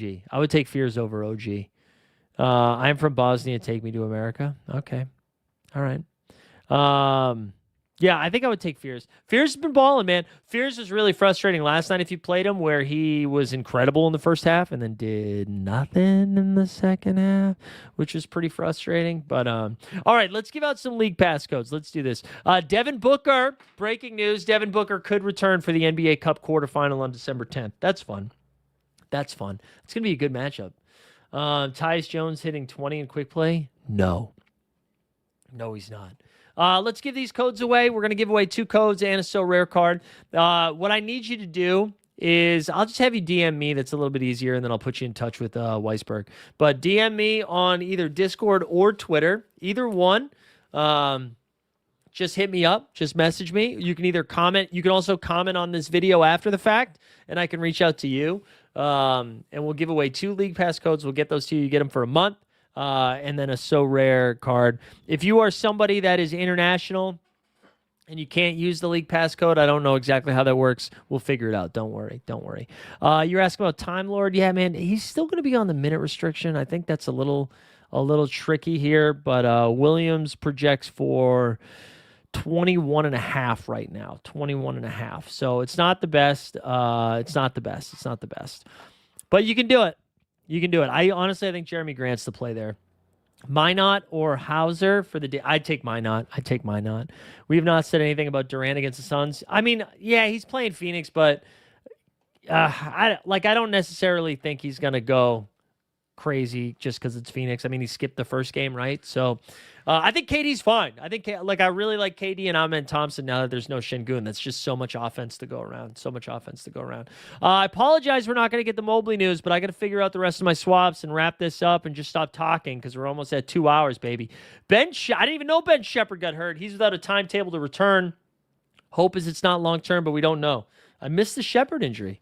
I'm from Bosnia. Take me to America. Okay. All right. Yeah, I think I would take Fears. Fears has been balling, man. Fears was really frustrating last night if you played him, where he was incredible in the first half and then did nothing in the second half, which was pretty frustrating. But all right, let's give out some league pass codes. Let's do this. Devin Booker, breaking news. Devin Booker could return for the NBA Cup quarterfinal on December 10th. That's fun. It's going to be a good matchup. Tyus Jones hitting 20 in quick play? No, he's not. Let's give these codes away. We're going to give away 2 codes and a So Rare card. What I need you to do is I'll just have you DM me. That's a little bit easier, and then I'll put you in touch with Weisberg. But DM me on either Discord or Twitter. Either one. Just hit me up. Just message me. You can either comment. You can also comment on this video after the fact, and I can reach out to you. And we'll give away 2 League Pass codes. We'll get those to you. You get them for a month. And then a So Rare card. If you are somebody that is international and you can't use the League Pass code, I don't know exactly how that works. We'll figure it out. Don't worry. You're asking about Time Lord. Yeah, man, he's still going to be on the minute restriction. I think that's a little tricky here, but Williams projects for 21 and a half right now. 21 and a half. So it's not the best. It's not the best. But you can do it. I honestly think Jeremy Grant's the play there. Minot or Hauser for the day. I'd take Minot. We have not said anything about Durant against the Suns. I mean, yeah, he's playing Phoenix, but I don't necessarily think he's going to go crazy just because it's Phoenix. I mean, he skipped the first game, right? So I think KD's fine. I really like KD and Amen Thompson now that there's no Şengün. That's just so much offense to go around. I apologize we're not going to get the Mobley news, but I got to figure out the rest of my swaps and wrap this up and just stop talking because we're almost at 2 hours, baby. I didn't even know Ben Shepherd got hurt. He's without a timetable to return. Hope is it's not long-term, but we don't know. I missed the Shepherd injury.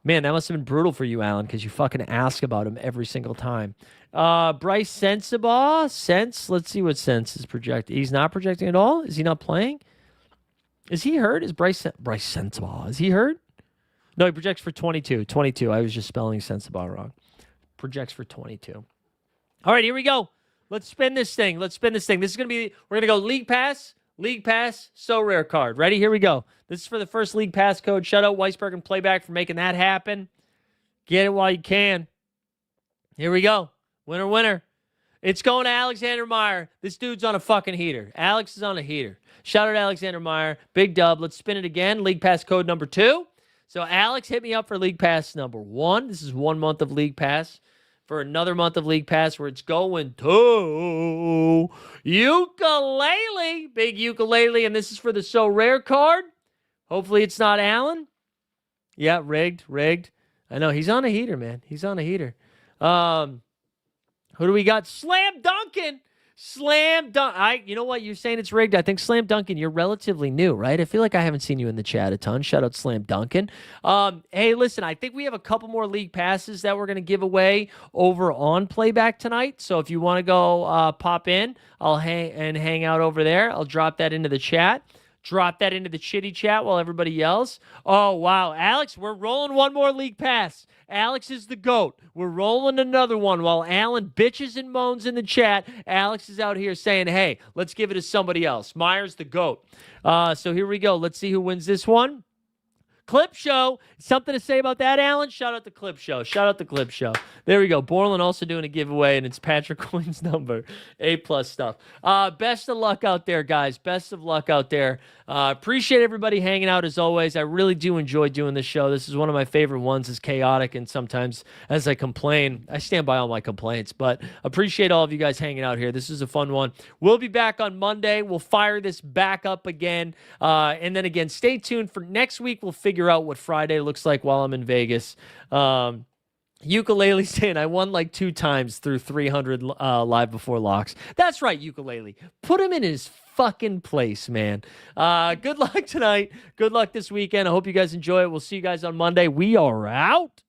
Man, that must have been brutal for you, Alan, because you fucking ask about him every single time. Bryce Sensabaugh. Let's see what Sense is projecting. He's not projecting at all? Is he not playing? Is he hurt? Is Bryce Sensabaugh, is he hurt? No, he projects for 22. 22. I was just spelling Sensabaugh wrong. Projects for 22. All right, here we go. Let's spin this thing. This is going to be, we're going to go League Pass, So Rare card. Ready? Here we go. This is for the first League Pass code. Shout out Weisberg and Playback for making that happen. Get it while you can. Here we go. Winner. It's going to Alexander Meyer. This dude's on a fucking heater. Alex is on a heater. Shout out Alexander Meyer. Big dub. Let's spin it again. League Pass code number 2. So Alex hit me up for League Pass number 1. This is 1 month of League Pass. For another month of League Pass where it's going to Ukulele. Big Ukulele. And this is for the So Rare card. Hopefully it's not Allen. Yeah, rigged. I know. He's on a heater, man. Who do we got? Slam Duncan. You know what? You're saying it's rigged. I think Slam Duncan, you're relatively new, right? I feel like I haven't seen you in the chat a ton. Shout out Slam Duncan. Hey, listen, I think we have a couple more league passes that we're going to give away over on Playback tonight. So if you want to go pop in, I'll hang out over there. I'll drop that into the chat. Drop that into the chitty chat while everybody yells. Oh, wow. Alex, we're rolling one more league pass. Alex is the GOAT. We're rolling another one while Alan bitches and moans in the chat. Alex is out here saying, hey, let's give it to somebody else. Myers the GOAT. So here we go. Let's see who wins this one. Clip Show. Something to say about that, Alan? Shout out the Clip Show. There we go. Borland also doing a giveaway, and it's Patrick Coyne's number. A+ stuff. Best of luck out there, guys. Best of luck out there. Appreciate everybody hanging out as always. I really do enjoy doing this show. This is one of my favorite ones. It's chaotic, and sometimes as I complain, I stand by all my complaints, but appreciate all of you guys hanging out here. This is a fun one. We'll be back on Monday. We'll fire this back up again. And then again, stay tuned for next week. We'll figure out what Friday looks like while I'm in Vegas. Ukulele saying I won like 2 times through 300 live before locks. That's right, Ukulele. Put him in his fucking place, man. Good luck tonight. Good luck this weekend. I hope you guys enjoy it. We'll see you guys on Monday. We are out.